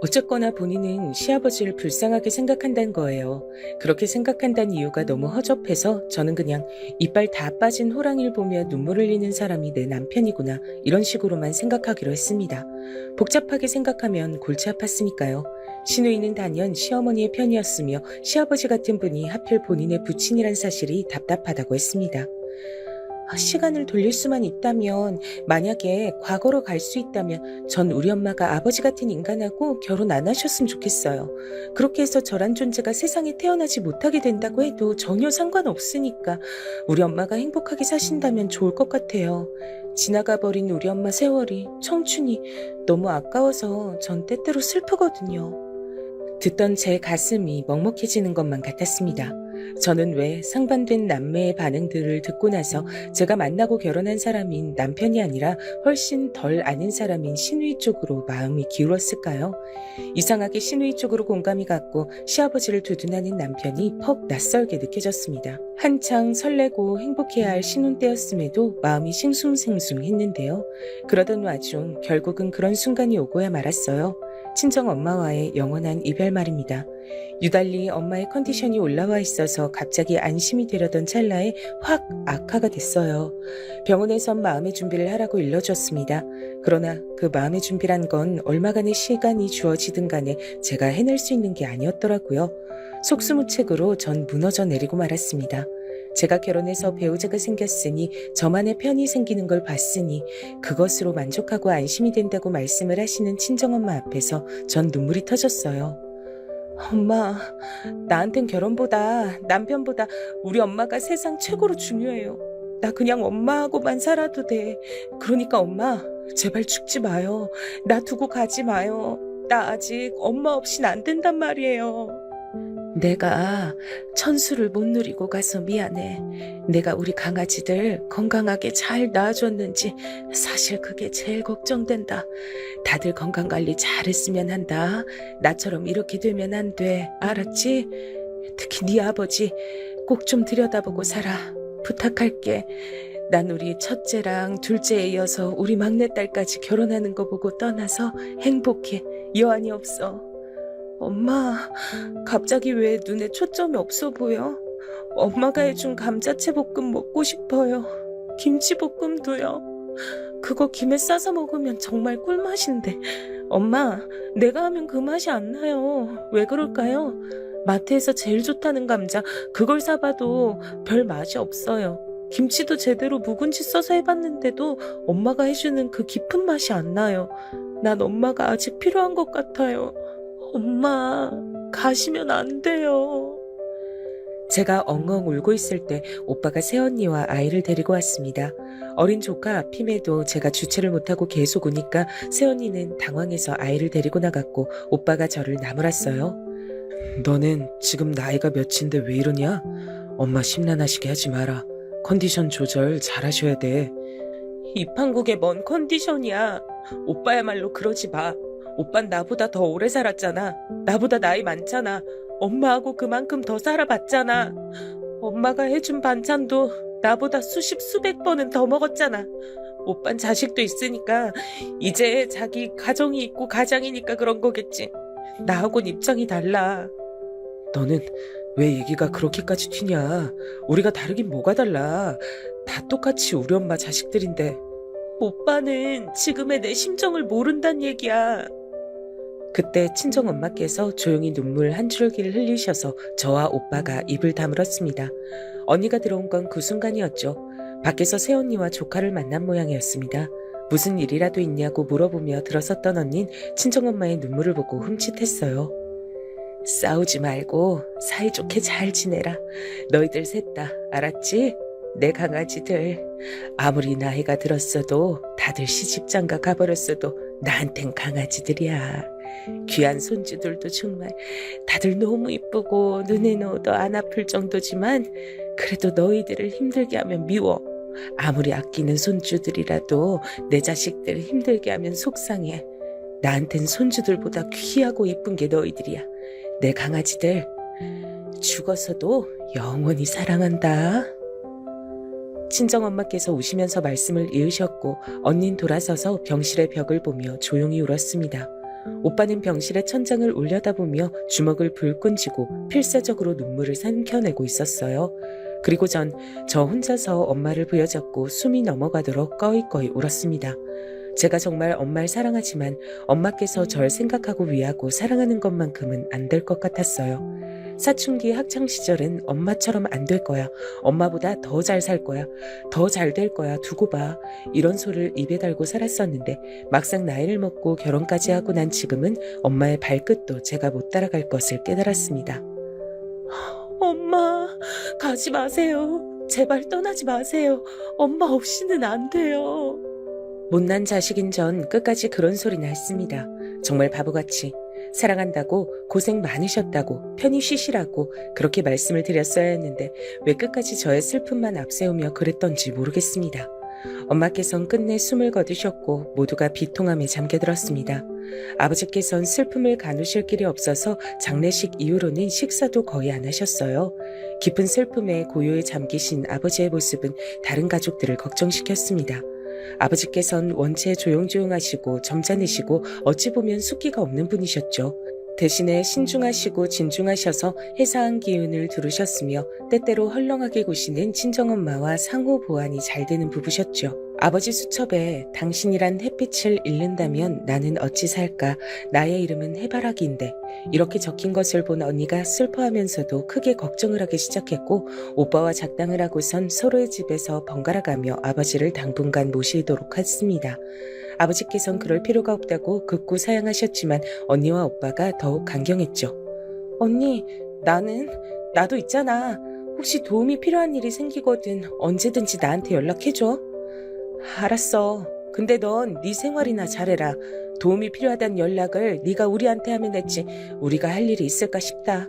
어쨌거나 본인은 시아버지를 불쌍하게 생각한다는 거예요. 그렇게 생각한다는 이유가 너무 허접해서 저는 그냥 이빨 다 빠진 호랑이를 보며 눈물 흘리는 사람이 내 남편이구나 이런 식으로만 생각하기로 했습니다. 복잡하게 생각하면 골치 아팠으니까요. 시누이는 단연 시어머니의 편이었으며 시아버지 같은 분이 하필 본인의 부친이란 사실이 답답하다고 했습니다. 시간을 돌릴 수만 있다면, 만약에 과거로 갈 수 있다면 전 우리 엄마가 아버지 같은 인간하고 결혼 안 하셨으면 좋겠어요. 그렇게 해서 저란 존재가 세상에 태어나지 못하게 된다고 해도 전혀 상관없으니까 우리 엄마가 행복하게 사신다면 좋을 것 같아요. 지나가 버린 우리 엄마 세월이, 청춘이 너무 아까워서 전 때때로 슬프거든요. 듣던 제 가슴이 먹먹해지는 것만 같았습니다. 저는 왜 상반된 남매의 반응들을 듣고 나서 제가 만나고 결혼한 사람인 남편이 아니라 훨씬 덜 아는 사람인 시누이 쪽으로 마음이 기울었을까요? 이상하게 시누이 쪽으로 공감이 갔고 시아버지를 두둔하는 남편이 퍽 낯설게 느껴졌습니다. 한창 설레고 행복해야 할 신혼 때였음에도 마음이 싱숭생숭했는데요. 그러던 와중 결국은 그런 순간이 오고야 말았어요. 친정 엄마와의 영원한 이별 말입니다. 유달리 엄마의 컨디션이 올라와 있어서 갑자기 안심이 되려던 찰나에 확 악화가 됐어요. 병원에선 마음의 준비를 하라고 일러줬습니다. 그러나 그 마음의 준비란 건 얼마간의 시간이 주어지든 간에 제가 해낼 수 있는 게 아니었더라고요. 속수무책으로 전 무너져 내리고 말았습니다. 제가 결혼해서 배우자가 생겼으니 저만의 편이 생기는 걸 봤으니 그것으로 만족하고 안심이 된다고 말씀을 하시는 친정엄마 앞에서 전 눈물이 터졌어요. 엄마, 나한텐 결혼보다 남편보다 우리 엄마가 세상 최고로 중요해요. 나 그냥 엄마하고만 살아도 돼. 그러니까 엄마, 제발 죽지 마요. 나 두고 가지 마요. 나 아직 엄마 없인 안 된단 말이에요. 내가 천수를 못 누리고 가서 미안해. 내가 우리 강아지들 건강하게 잘 낳아줬는지 사실 그게 제일 걱정된다. 다들 건강관리 잘했으면 한다. 나처럼 이렇게 되면 안 돼. 알았지? 특히 네 아버지 꼭 좀 들여다보고 살아. 부탁할게. 난 우리 첫째랑 둘째에 이어서 우리 막내딸까지 결혼하는 거 보고 떠나서 행복해. 여한이 없어. 엄마, 갑자기 왜 눈에 초점이 없어 보여? 엄마가 해준 감자채볶음 먹고 싶어요. 김치볶음도요. 그거 김에 싸서 먹으면 정말 꿀맛인데. 엄마, 내가 하면 그 맛이 안 나요. 왜 그럴까요? 마트에서 제일 좋다는 감자, 그걸 사봐도 별 맛이 없어요. 김치도 제대로 묵은지 써서 해봤는데도 엄마가 해주는 그 깊은 맛이 안 나요. 난 엄마가 아직 필요한 것 같아요. 엄마, 가시면 안 돼요. 제가 엉엉 울고 있을 때 오빠가 새언니와 아이를 데리고 왔습니다. 어린 조카 피메도 제가 주체를 못하고 계속 우니까 새언니는 당황해서 아이를 데리고 나갔고 오빠가 저를 나무랐어요. 너는 지금 나이가 몇인데 왜 이러냐? 엄마 심란하시게 하지 마라. 컨디션 조절 잘 하셔야 돼. 이 판국에 뭔 컨디션이야. 오빠야말로 그러지 마. 오빤 나보다 더 오래 살았잖아. 나보다 나이 많잖아. 엄마하고 그만큼 더 살아봤잖아. 엄마가 해준 반찬도 나보다 수십 수백 번은 더 먹었잖아. 오빤 자식도 있으니까 이제 자기 가정이 있고 가장이니까 그런 거겠지. 나하고는 입장이 달라. 너는 왜 얘기가 그렇게까지 튀냐? 우리가 다르긴 뭐가 달라. 다 똑같이 우리 엄마 자식들인데. 오빠는 지금의 내 심정을 모른단 얘기야. 그때 친정엄마께서 조용히 눈물 한 줄기를 흘리셔서 저와 오빠가 입을 다물었습니다. 언니가 들어온 건 그 순간이었죠. 밖에서 새언니와 조카를 만난 모양이었습니다. 무슨 일이라도 있냐고 물어보며 들어섰던 언닌 친정엄마의 눈물을 보고 흠칫했어요. 싸우지 말고 사이좋게 잘 지내라. 너희들 셋 다 알았지? 내 강아지들. 아무리 나이가 들었어도 다들 시집장가 가버렸어도 나한텐 강아지들이야. 귀한 손주들도 정말 다들 너무 이쁘고 눈에 넣어도 안 아플 정도지만 그래도 너희들을 힘들게 하면 미워. 아무리 아끼는 손주들이라도 내 자식들 힘들게 하면 속상해. 나한텐 손주들보다 귀하고 이쁜 게 너희들이야. 내 강아지들 죽어서도 영원히 사랑한다. 친정엄마께서 우시면서 말씀을 이으셨고 언닌 돌아서서 병실의 벽을 보며 조용히 울었습니다. 오빠는 병실의 천장을 올려다보며 주먹을 불끈 쥐고 필사적으로 눈물을 삼켜내고 있었어요. 그리고 전 저 혼자서 엄마를 부여잡고 숨이 넘어가도록 꺼이꺼이 울었습니다. 제가 정말 엄마를 사랑하지만 엄마께서 절 생각하고 위하고 사랑하는 것만큼은 안 될 것 같았어요. 사춘기 학창시절은 엄마처럼 안 될 거야. 엄마보다 더 잘 살 거야. 더 잘 될 거야. 두고 봐. 이런 소리를 입에 달고 살았었는데 막상 나이를 먹고 결혼까지 하고 난 지금은 엄마의 발끝도 제가 못 따라갈 것을 깨달았습니다. 엄마, 가지 마세요. 제발 떠나지 마세요. 엄마 없이는 안 돼요. 못난 자식인 전 끝까지 그런 소리나 했습니다. 정말 바보같이. 사랑한다고, 고생 많으셨다고, 편히 쉬시라고 그렇게 말씀을 드렸어야 했는데 왜 끝까지 저의 슬픔만 앞세우며 그랬던지 모르겠습니다. 엄마께선 끝내 숨을 거두셨고 모두가 비통함에 잠겨들었습니다. 아버지께선 슬픔을 가누실 길이 없어서 장례식 이후로는 식사도 거의 안 하셨어요. 깊은 슬픔에 고요에 잠기신 아버지의 모습은 다른 가족들을 걱정시켰습니다. 아버지께선 원체 조용조용하시고 점잖으시고 어찌 보면 숫기가 없는 분이셨죠. 대신에 신중하시고 진중하셔서 해사한 기운을 두르셨으며 때때로 헐렁하게 구시는 친정엄마와 상호 보완이 잘 되는 부부셨죠. 아버지 수첩에 당신이란 햇빛을 잃는다면 나는 어찌 살까, 나의 이름은 해바라기인데 이렇게 적힌 것을 본 언니가 슬퍼하면서도 크게 걱정을 하기 시작했고 오빠와 작당을 하고선 서로의 집에서 번갈아가며 아버지를 당분간 모시도록 했습니다. 아버지께선 그럴 필요가 없다고 극구 사양하셨지만 언니와 오빠가 더욱 강경했죠. 언니, 나도 있잖아. 혹시 도움이 필요한 일이 생기거든 언제든지 나한테 연락해줘. 알았어. 근데 넌 네 생활이나 잘해라. 도움이 필요하단 연락을 네가 우리한테 하면 했지 우리가 할 일이 있을까 싶다.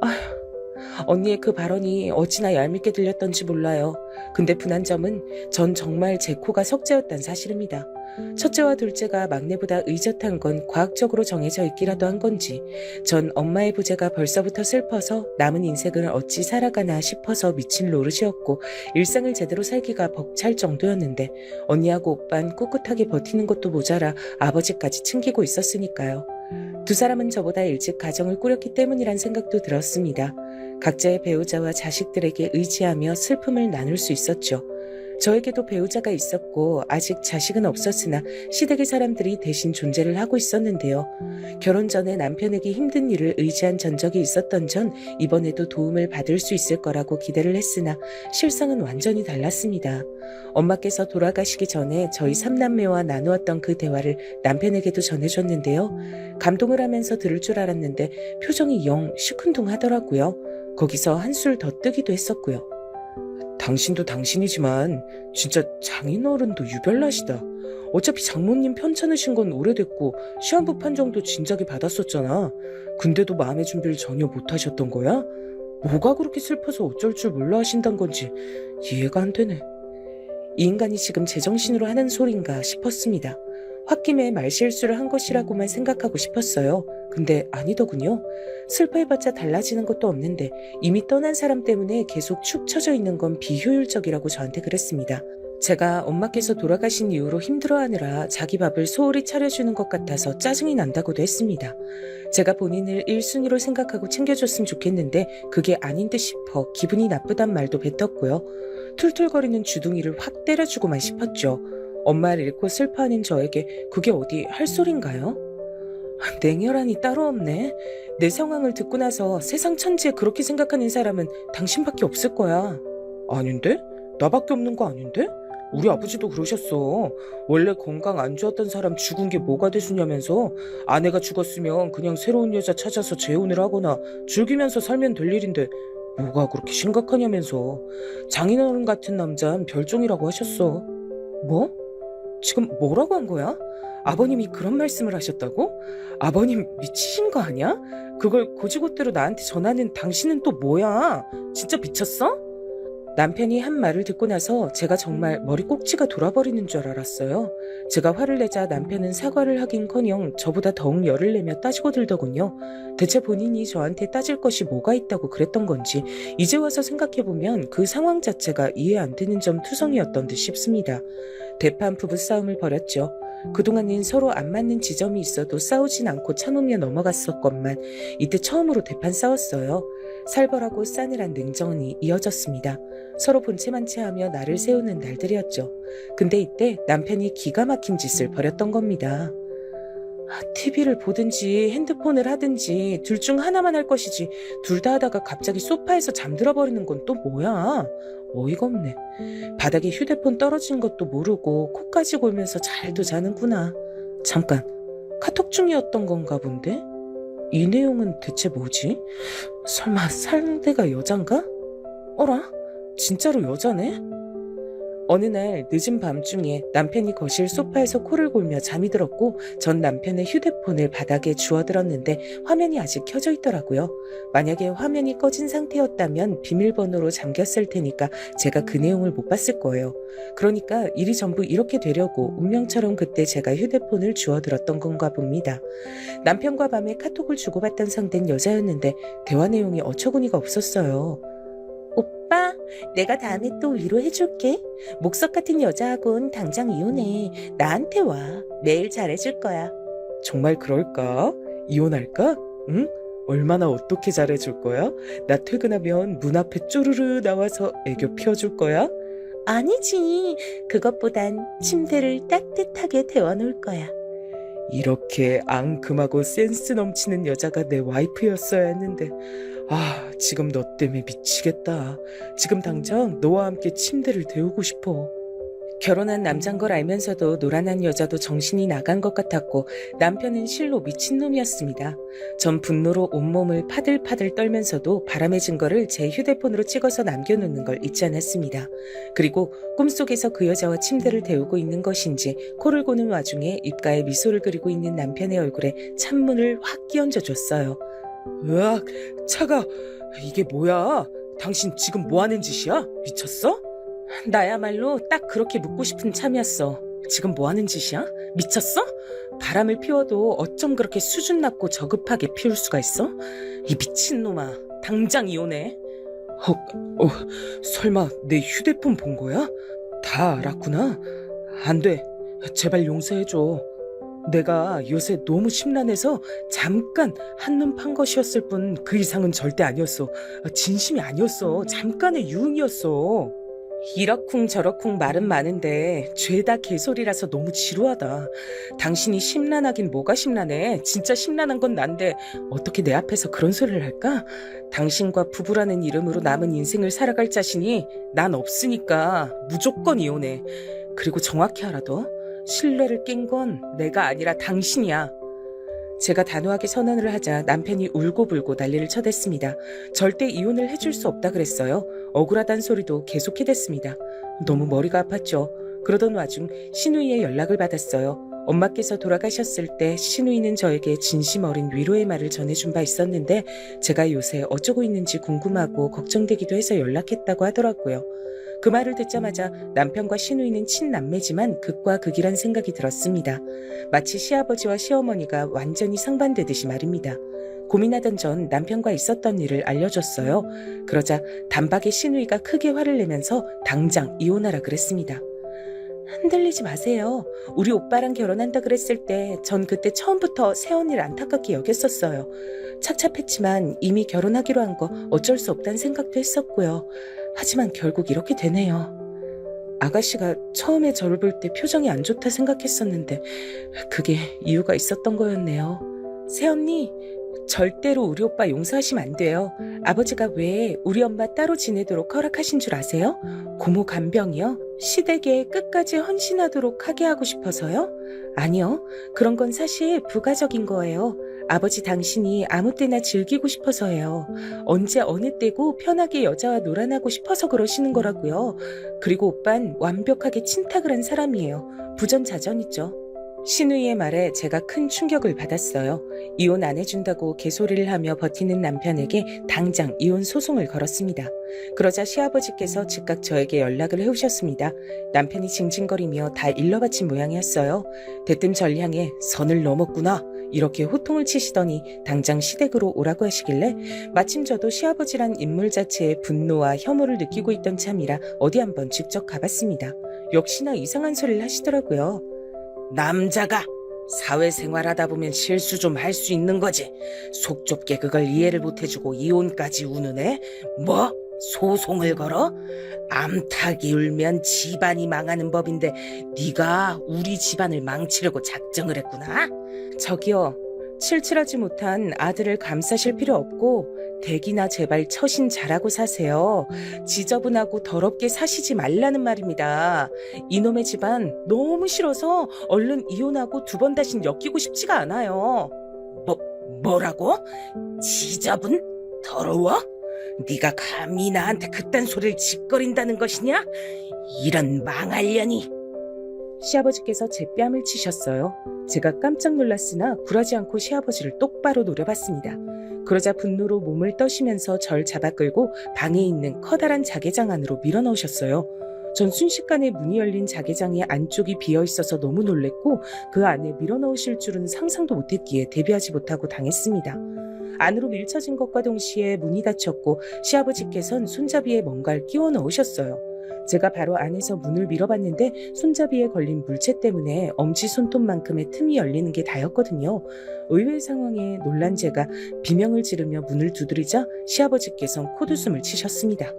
아휴, 언니의 그 발언이 어찌나 얄밉게 들렸던지 몰라요. 근데 분한 점은 전 정말 제 코가 석재였단 사실입니다. 첫째와 둘째가 막내보다 의젓한 건 과학적으로 정해져 있기라도 한 건지 전 엄마의 부재가 벌써부터 슬퍼서 남은 인생을 어찌 살아가나 싶어서 미칠 노릇이었고 일상을 제대로 살기가 벅찰 정도였는데 언니하고 오빤 꿋꿋하게 버티는 것도 모자라 아버지까지 챙기고 있었으니까요. 두 사람은 저보다 일찍 가정을 꾸렸기 때문이란 생각도 들었습니다. 각자의 배우자와 자식들에게 의지하며 슬픔을 나눌 수 있었죠. 저에게도 배우자가 있었고 아직 자식은 없었으나 시댁의 사람들이 대신 존재를 하고 있었는데요. 결혼 전에 남편에게 힘든 일을 의지한 전적이 있었던 전 이번에도 도움을 받을 수 있을 거라고 기대를 했으나 실상은 완전히 달랐습니다. 엄마께서 돌아가시기 전에 저희 삼남매와 나누었던 그 대화를 남편에게도 전해줬는데요. 감동을 하면서 들을 줄 알았는데 표정이 영 시큰둥하더라고요. 거기서 한술 더 뜨기도 했었고요. 당신도 당신이지만 진짜 장인어른도 유별나시다. 어차피 장모님 편찮으신 건 오래됐고 시한부 판정도 진작에 받았었잖아. 근데도 마음의 준비를 전혀 못하셨던 거야? 뭐가 그렇게 슬퍼서 어쩔 줄 몰라 하신단 건지 이해가 안 되네. 이 인간이 지금 제정신으로 하는 소린가 싶었습니다. 홧김에 말실수를 한 것이라고만 생각하고 싶었어요. 근데 아니더군요. 슬퍼해봤자 달라지는 것도 없는데 이미 떠난 사람 때문에 계속 축 처져 있는 건 비효율적이라고 저한테 그랬습니다. 제가 엄마께서 돌아가신 이후로 힘들어하느라 자기 밥을 소홀히 차려주는 것 같아서 짜증이 난다고도 했습니다. 제가 본인을 1순위로 생각하고 챙겨줬으면 좋겠는데 그게 아닌 듯 싶어 기분이 나쁘단 말도 뱉었고요. 툴툴거리는 주둥이를 확 때려주고만 싶었죠. 엄마를 잃고 슬퍼하는 저에게 그게 어디 할 소린가요? 냉혈한이 따로 없네. 내 상황을 듣고 나서 세상 천지에 그렇게 생각하는 사람은 당신밖에 없을 거야. 아닌데? 나밖에 없는 거 아닌데? 우리 아버지도 그러셨어. 원래 건강 안 좋았던 사람 죽은 게 뭐가 대수냐면서 아내가 죽었으면 그냥 새로운 여자 찾아서 재혼을 하거나 즐기면서 살면 될 일인데 뭐가 그렇게 심각하냐면서 장인어른 같은 남자는 별종이라고 하셨어. 뭐? 지금 뭐라고 한 거야? 아버님이 그런 말씀을 하셨다고? 아버님 미치신 거 아니야? 그걸 고지고대로 나한테 전하는 당신은 또 뭐야? 진짜 미쳤어? 남편이 한 말을 듣고 나서 제가 정말 머리 꼭지가 돌아버리는 줄 알았어요. 제가 화를 내자 남편은 사과를 하긴커녕 저보다 더욱 열을 내며 따지고 들더군요. 대체 본인이 저한테 따질 것이 뭐가 있다고 그랬던 건지 이제 와서 생각해보면 그 상황 자체가 이해 안 되는 점 투성이었던 듯 싶습니다. 대판 부부싸움을 벌였죠. 그동안은 서로 안 맞는 지점이 있어도 싸우진 않고 참으며 넘어갔었건만 이때 처음으로 대판 싸웠어요. 살벌하고 싸늘한 냉전이 이어졌습니다. 서로 본체만체하며 나를 세우는 날들이었죠. 근데 이때 남편이 기가 막힌 짓을 벌였던 겁니다. TV를 보든지 핸드폰을 하든지 둘 중 하나만 할 것이지 둘 다 하다가 갑자기 소파에서 잠들어 버리는 건 또 뭐야? 어이가 없네. 바닥에 휴대폰 떨어진 것도 모르고 코까지 골면서 잘도 자는구나. 잠깐, 카톡 중이었던 건가 본데? 이 내용은 대체 뭐지? 설마 상대가 여잔가? 어라? 진짜로 여자네? 어느 날 늦은 밤중에 남편이 거실 소파에서 코를 골며 잠이 들었고 전 남편의 휴대폰을 바닥에 주워들었는데 화면이 아직 켜져 있더라고요. 만약에 화면이 꺼진 상태였다면 비밀번호로 잠겼을 테니까 제가 그 내용을 못 봤을 거예요. 그러니까 일이 전부 이렇게 되려고 운명처럼 그때 제가 휴대폰을 주워들었던 건가 봅니다. 남편과 밤에 카톡을 주고받던 상대는 여자였는데 대화 내용이 어처구니가 없었어요. 오빠, 내가 다음에 또 위로해줄게. 목석 같은 여자하고는 당장 이혼해. 나한테 와. 매일 잘해줄 거야. 정말 그럴까? 이혼할까? 응? 얼마나 어떻게 잘해줄 거야? 나 퇴근하면 문 앞에 쪼르르 나와서 애교 피워줄 거야? 아니지. 그것보단 침대를 따뜻하게 데워놓을 거야. 이렇게 앙큼하고 센스 넘치는 여자가 내 와이프였어야 했는데 지금 너 때문에 미치겠다. 지금 당장 너와 함께 침대를 데우고 싶어. 결혼한 남잔 걸 알면서도 노란한 여자도 정신이 나간 것 같았고 남편은 실로 미친놈이었습니다. 전 분노로 온몸을 파들파들 떨면서도 바람의 증거를 제 휴대폰으로 찍어서 남겨놓는 걸 잊지 않았습니다. 그리고 꿈속에서 그 여자와 침대를 데우고 있는 것인지 코를 고는 와중에 입가에 미소를 그리고 있는 남편의 얼굴에 찬물을 확 끼얹어줬어요. 으악, 차가. 이게 뭐야? 당신 지금 뭐 하는 짓이야? 미쳤어? 나야말로 딱 그렇게 묻고 싶은 참이었어. 지금 뭐 하는 짓이야? 미쳤어? 바람을 피워도 어쩜 그렇게 수준 낮고 저급하게 피울 수가 있어? 이 미친놈아, 당장 이혼해. 설마 내 휴대폰 본 거야? 다 알았구나. 안 돼. 제발 용서해줘. 내가 요새 너무 심란해서 잠깐 한눈 판 것이었을 뿐 그 이상은 절대 아니었어. 진심이 아니었어. 잠깐의 유흥이었어. 이러쿵 저러쿵 말은 많은데 죄다 개소리라서 너무 지루하다. 당신이 심란하긴 뭐가 심란해. 진짜 심란한 건 난데 어떻게 내 앞에서 그런 소리를 할까? 당신과 부부라는 이름으로 남은 인생을 살아갈 자신이 난 없으니까 무조건 이혼해. 그리고 정확히 알아둬. 신뢰를 깬 건 내가 아니라 당신이야. 제가 단호하게 선언을 하자 남편이 울고불고 난리를 쳐댔습니다. 절대 이혼을 해줄 수 없다 그랬어요. 억울하단 소리도 계속해댔습니다. 너무 머리가 아팠죠. 그러던 와중 시누이의 연락을 받았어요. 엄마께서 돌아가셨을 때 시누이는 저에게 진심 어린 위로의 말을 전해준 바 있었는데 제가 요새 어쩌고 있는지 궁금하고 걱정되기도 해서 연락했다고 하더라고요. 그 말을 듣자마자 남편과 시누이는 친남매지만 극과 극이란 생각이 들었습니다. 마치 시아버지와 시어머니가 완전히 상반되듯이 말입니다. 고민하던 전 남편과 있었던 일을 알려줬어요. 그러자 단박에 시누이가 크게 화를 내면서 당장 이혼하라 그랬습니다. 흔들리지 마세요. 우리 오빠랑 결혼한다 그랬을 때 전 그때 처음부터 새언니를 안타깝게 여겼었어요. 착잡했지만 이미 결혼하기로 한 거 어쩔 수 없다는 생각도 했었고요. 하지만 결국 이렇게 되네요. 아가씨가 처음에 저를 볼 때 표정이 안 좋다 생각했었는데 그게 이유가 있었던 거였네요. 새언니, 절대로 우리 오빠 용서하시면 안 돼요. 아버지가 왜 우리 엄마 따로 지내도록 허락하신 줄 아세요? 고모 간병이요? 시댁에 끝까지 헌신하도록 하게 하고 싶어서요? 아니요. 그런 건 사실 부가적인 거예요. 아버지 당신이 아무 때나 즐기고 싶어서예요. 언제 어느 때고 편하게 여자와 놀아나고 싶어서 그러시는 거라고요. 그리고 오빤 완벽하게 친탁을 한 사람이에요. 부전자전이죠. 신우이의 말에 제가 큰 충격을 받았어요. 이혼 안 해준다고 개소리를 하며 버티는 남편에게 당장 이혼 소송을 걸었습니다. 그러자 시아버지께서 즉각 저에게 연락을 해오셨습니다. 남편이 징징거리며 다 일러바친 모양이었어요. 대뜸 절 향해 선을 넘었구나 이렇게 호통을 치시더니 당장 시댁으로 오라고 하시길래 마침 저도 시아버지란 인물 자체에 분노와 혐오를 느끼고 있던 참이라 어디 한번 직접 가봤습니다. 역시나 이상한 소리를 하시더라고요. 남자가 사회생활하다 보면 실수 좀 할 수 있는 거지. 속 좁게 그걸 이해를 못해주고 이혼까지 우는애? 뭐? 소송을 걸어? 암탉이 울면 집안이 망하는 법인데 네가 우리 집안을 망치려고 작정을 했구나? 저기요. 칠칠하지 못한 아들을 감싸실 필요 없고 댁이나 제발 처신 잘하고 사세요. 지저분하고 더럽게 사시지 말라는 말입니다. 이놈의 집안 너무 싫어서 얼른 이혼하고 두 번 다신 엮이고 싶지가 않아요. 뭐라고? 지저분? 더러워? 네가 감히 나한테 그딴 소리를 짓거린다는 것이냐? 이런 망할년이. 시아버지께서 제 뺨을 치셨어요. 제가 깜짝 놀랐으나 굴하지 않고 시아버지를 똑바로 노려봤습니다. 그러자 분노로 몸을 떠시면서 절 잡아 끌고 방에 있는 커다란 자개장 안으로 밀어넣으셨어요. 전 순식간에 문이 열린 자개장의 안쪽이 비어있어서 너무 놀랬고 그 안에 밀어넣으실 줄은 상상도 못했기에 대비하지 못하고 당했습니다. 안으로 밀쳐진 것과 동시에 문이 닫혔고 시아버지께선 손잡이에 뭔가를 끼워 넣으셨어요. 제가 바로 안에서 문을 밀어봤는데 손잡이에 걸린 물체 때문에 엄지손톱만큼의 틈이 열리는 게 다였거든요. 의외의 상황에 놀란 제가 비명을 지르며 문을 두드리자 시아버지께선 콧웃음을 치셨습니다.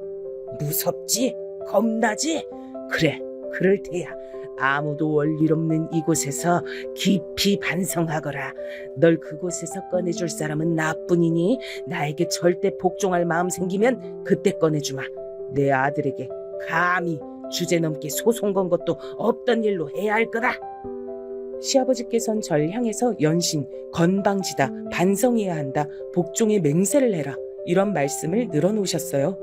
무섭지? 겁나지? 그래, 그럴 테야. 아무도 올 일 없는 이곳에서 깊이 반성하거라. 널 그곳에서 꺼내줄 사람은 나뿐이니 나에게 절대 복종할 마음 생기면 그때 꺼내주마. 내 아들에게 감히 주제넘게 소송 건 것도 없던 일로 해야 할 거다. 시아버지께선 절 향해서 연신, 건방지다, 반성해야 한다, 복종의 맹세를 해라 이런 말씀을 늘어놓으셨어요.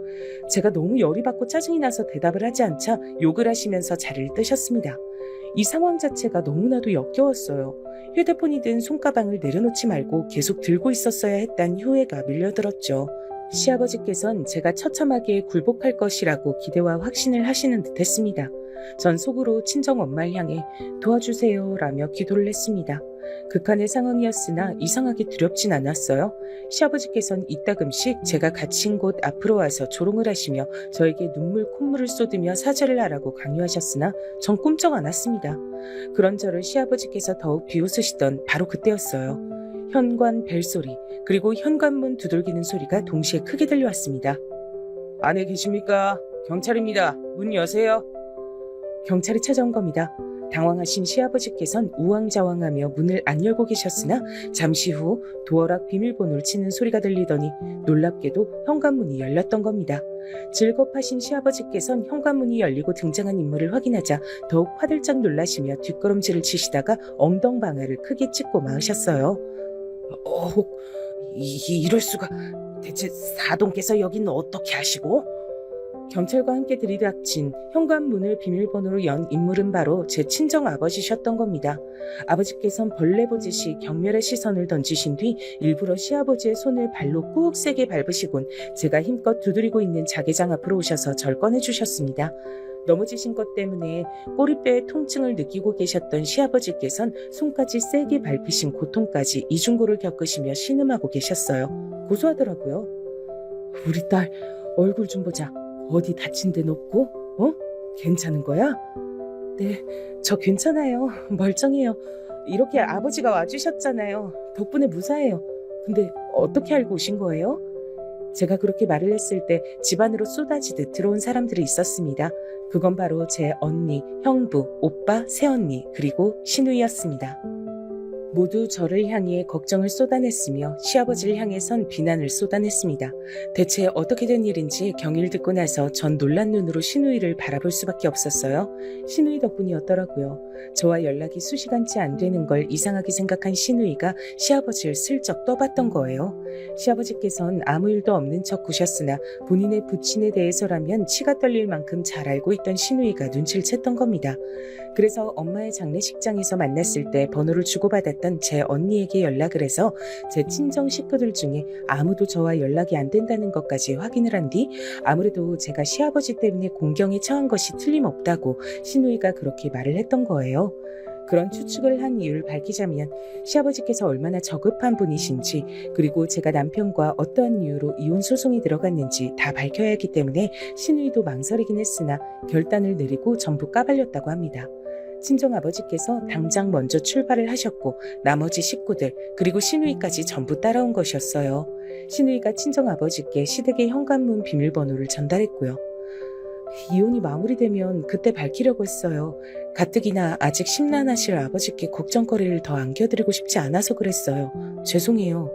제가 너무 열이 받고 짜증이 나서 대답을 하지 않자 욕을 하시면서 자리를 뜨셨습니다. 이 상황 자체가 너무나도 역겨웠어요. 휴대폰이든 손가방을 내려놓지 말고 계속 들고 있었어야 했다는 후회가 밀려들었죠. 시아버지께선 제가 처참하게 굴복할 것이라고 기대와 확신을 하시는 듯 했습니다. 전 속으로 친정엄마를 향해 도와주세요 라며 기도를 했습니다. 극한의 상황이었으나 이상하게 두렵진 않았어요. 시아버지께선 이따금씩 제가 갇힌 곳 앞으로 와서 조롱을 하시며 저에게 눈물 콧물을 쏟으며 사죄를 하라고 강요하셨으나 전 꿈쩍 않았습니다. 그런 저를 시아버지께서 더욱 비웃으시던 바로 그때였어요. 현관 벨소리 그리고 현관문 두들기는 소리가 동시에 크게 들려왔습니다. 안에 계십니까? 경찰입니다. 문 여세요. 경찰이 찾아온 겁니다. 당황하신 시아버지께선 우왕좌왕하며 문을 안 열고 계셨으나 잠시 후 도어락 비밀번호를 치는 소리가 들리더니 놀랍게도 현관문이 열렸던 겁니다. 즐겁하신 시아버지께선 현관문이 열리고 등장한 인물을 확인하자 더욱 화들짝 놀라시며 뒷걸음질을 치시다가 엉덩방아를 크게 찍고 마으셨어요. 이럴 수가. 대체 사돈께서 여긴 어떻게 하시고? 경찰과 함께 들이닥친 현관문을 비밀번호로 연 인물은 바로 제 친정 아버지셨던 겁니다. 아버지께선 벌레 보듯이 경멸의 시선을 던지신 뒤 일부러 시아버지의 손을 발로 꾹 세게 밟으시곤 제가 힘껏 두드리고 있는 자개장 앞으로 오셔서 절 꺼내주셨습니다. 넘어지신 것 때문에 꼬리뼈의 통증을 느끼고 계셨던 시아버지께선 손까지 세게 밟히신 고통까지 이중고를 겪으시며 신음하고 계셨어요. 고소하더라고요. 우리 딸 얼굴 좀 보자. 어디 다친 데는 없고? 괜찮은 거야? 네, 저 괜찮아요. 멀쩡해요. 이렇게 아버지가 와주셨잖아요. 덕분에 무사해요. 근데 어떻게 알고 오신 거예요? 제가 그렇게 말을 했을 때 집안으로 쏟아지듯 들어온 사람들이 있었습니다. 그건 바로 제 언니, 형부, 오빠, 새언니, 그리고 신우이였습니다. 모두 저를 향해 걱정을 쏟아냈으며 시아버지를 향해선 비난을 쏟아냈습니다. 대체 어떻게 된 일인지 경위를 듣고 나서 전 놀란 눈으로 신우이를 바라볼 수밖에 없었어요. 신우이 덕분이었더라고요. 저와 연락이 수시간째 안 되는 걸 이상하게 생각한 신우이가 시아버지를 슬쩍 떠봤던 거예요. 시아버지께선 아무 일도 없는 척 구셨으나 본인의 부친에 대해서라면 치가 떨릴 만큼 잘 알고 있던 신우이가 눈치를 챘던 겁니다. 그래서 엄마의 장례식장에서 만났을 때 번호를 주고받았던 제 언니에게 연락을 해서 제 친정 식구들 중에 아무도 저와 연락이 안 된다는 것까지 확인을 한 뒤 아무래도 제가 시아버지 때문에 공경에 처한 것이 틀림없다고 신우이가 그렇게 말을 했던 거예요. 그런 추측을 한 이유를 밝히자면 시아버지께서 얼마나 저급한 분이신지 그리고 제가 남편과 어떠한 이유로 이혼 소송이 들어갔는지 다 밝혀야 했기 때문에 신우이도 망설이긴 했으나 결단을 내리고 전부 까발렸다고 합니다. 친정아버지께서 당장 먼저 출발을 하셨고 나머지 식구들 그리고 신우이까지 전부 따라온 것이었어요. 신우이가 친정아버지께 시댁의 현관문 비밀번호를 전달했고요. 이혼이 마무리되면 그때 밝히려고 했어요. 가뜩이나 아직 심란하실 아버지께 걱정거리를 더 안겨드리고 싶지 않아서 그랬어요. 죄송해요.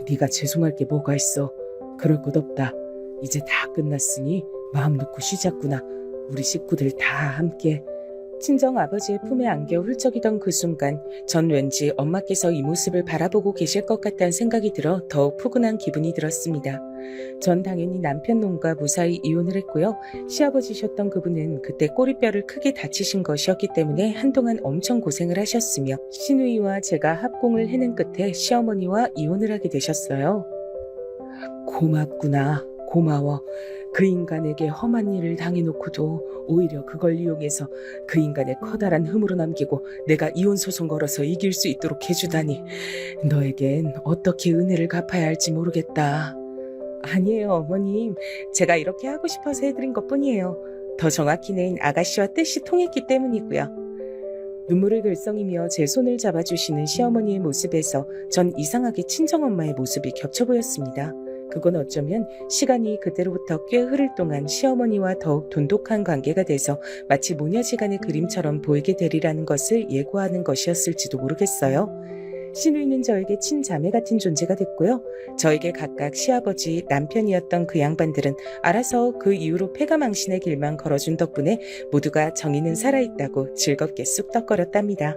네가 죄송할 게 뭐가 있어. 그럴 것 없다. 이제 다 끝났으니 마음 놓고 쉬자꾸나. 우리 식구들 다 함께. 친정 아버지의 품에 안겨 훌쩍이던 그 순간 전 왠지 엄마께서 이 모습을 바라보고 계실 것 같다는 생각이 들어 더욱 푸근한 기분이 들었습니다. 전 당연히 남편 놈과 무사히 이혼을 했고요. 시아버지셨던 그분은 그때 꼬리뼈를 크게 다치신 것이었기 때문에 한동안 엄청 고생을 하셨으며 신우이와 제가 합공을 해낸 끝에 시어머니와 이혼을 하게 되셨어요. 고맙구나. 고마워. 그 인간에게 험한 일을 당해놓고도 오히려 그걸 이용해서 그 인간의 커다란 흠으로 남기고 내가 이혼 소송 걸어서 이길 수 있도록 해주다니. 너에겐 어떻게 은혜를 갚아야 할지 모르겠다. 아니에요, 어머님. 제가 이렇게 하고 싶어서 해드린 것뿐이에요. 더 정확히는 아가씨와 뜻이 통했기 때문이고요. 눈물을 글썽이며 제 손을 잡아주시는 시어머니의 모습에서 전 이상하게 친정엄마의 모습이 겹쳐 보였습니다. 그건 어쩌면 시간이 그때로부터 꽤 흐를 동안 시어머니와 더욱 돈독한 관계가 돼서 마치 모녀지간의 그림처럼 보이게 되리라는 것을 예고하는 것이었을지도 모르겠어요. 신우이는 저에게 친자매 같은 존재가 됐고요. 저에게 각각 시아버지, 남편이었던 그 양반들은 알아서 그 이후로 폐가망신의 길만 걸어준 덕분에 모두가 정의는 살아있다고 즐겁게 쑥덕거렸답니다.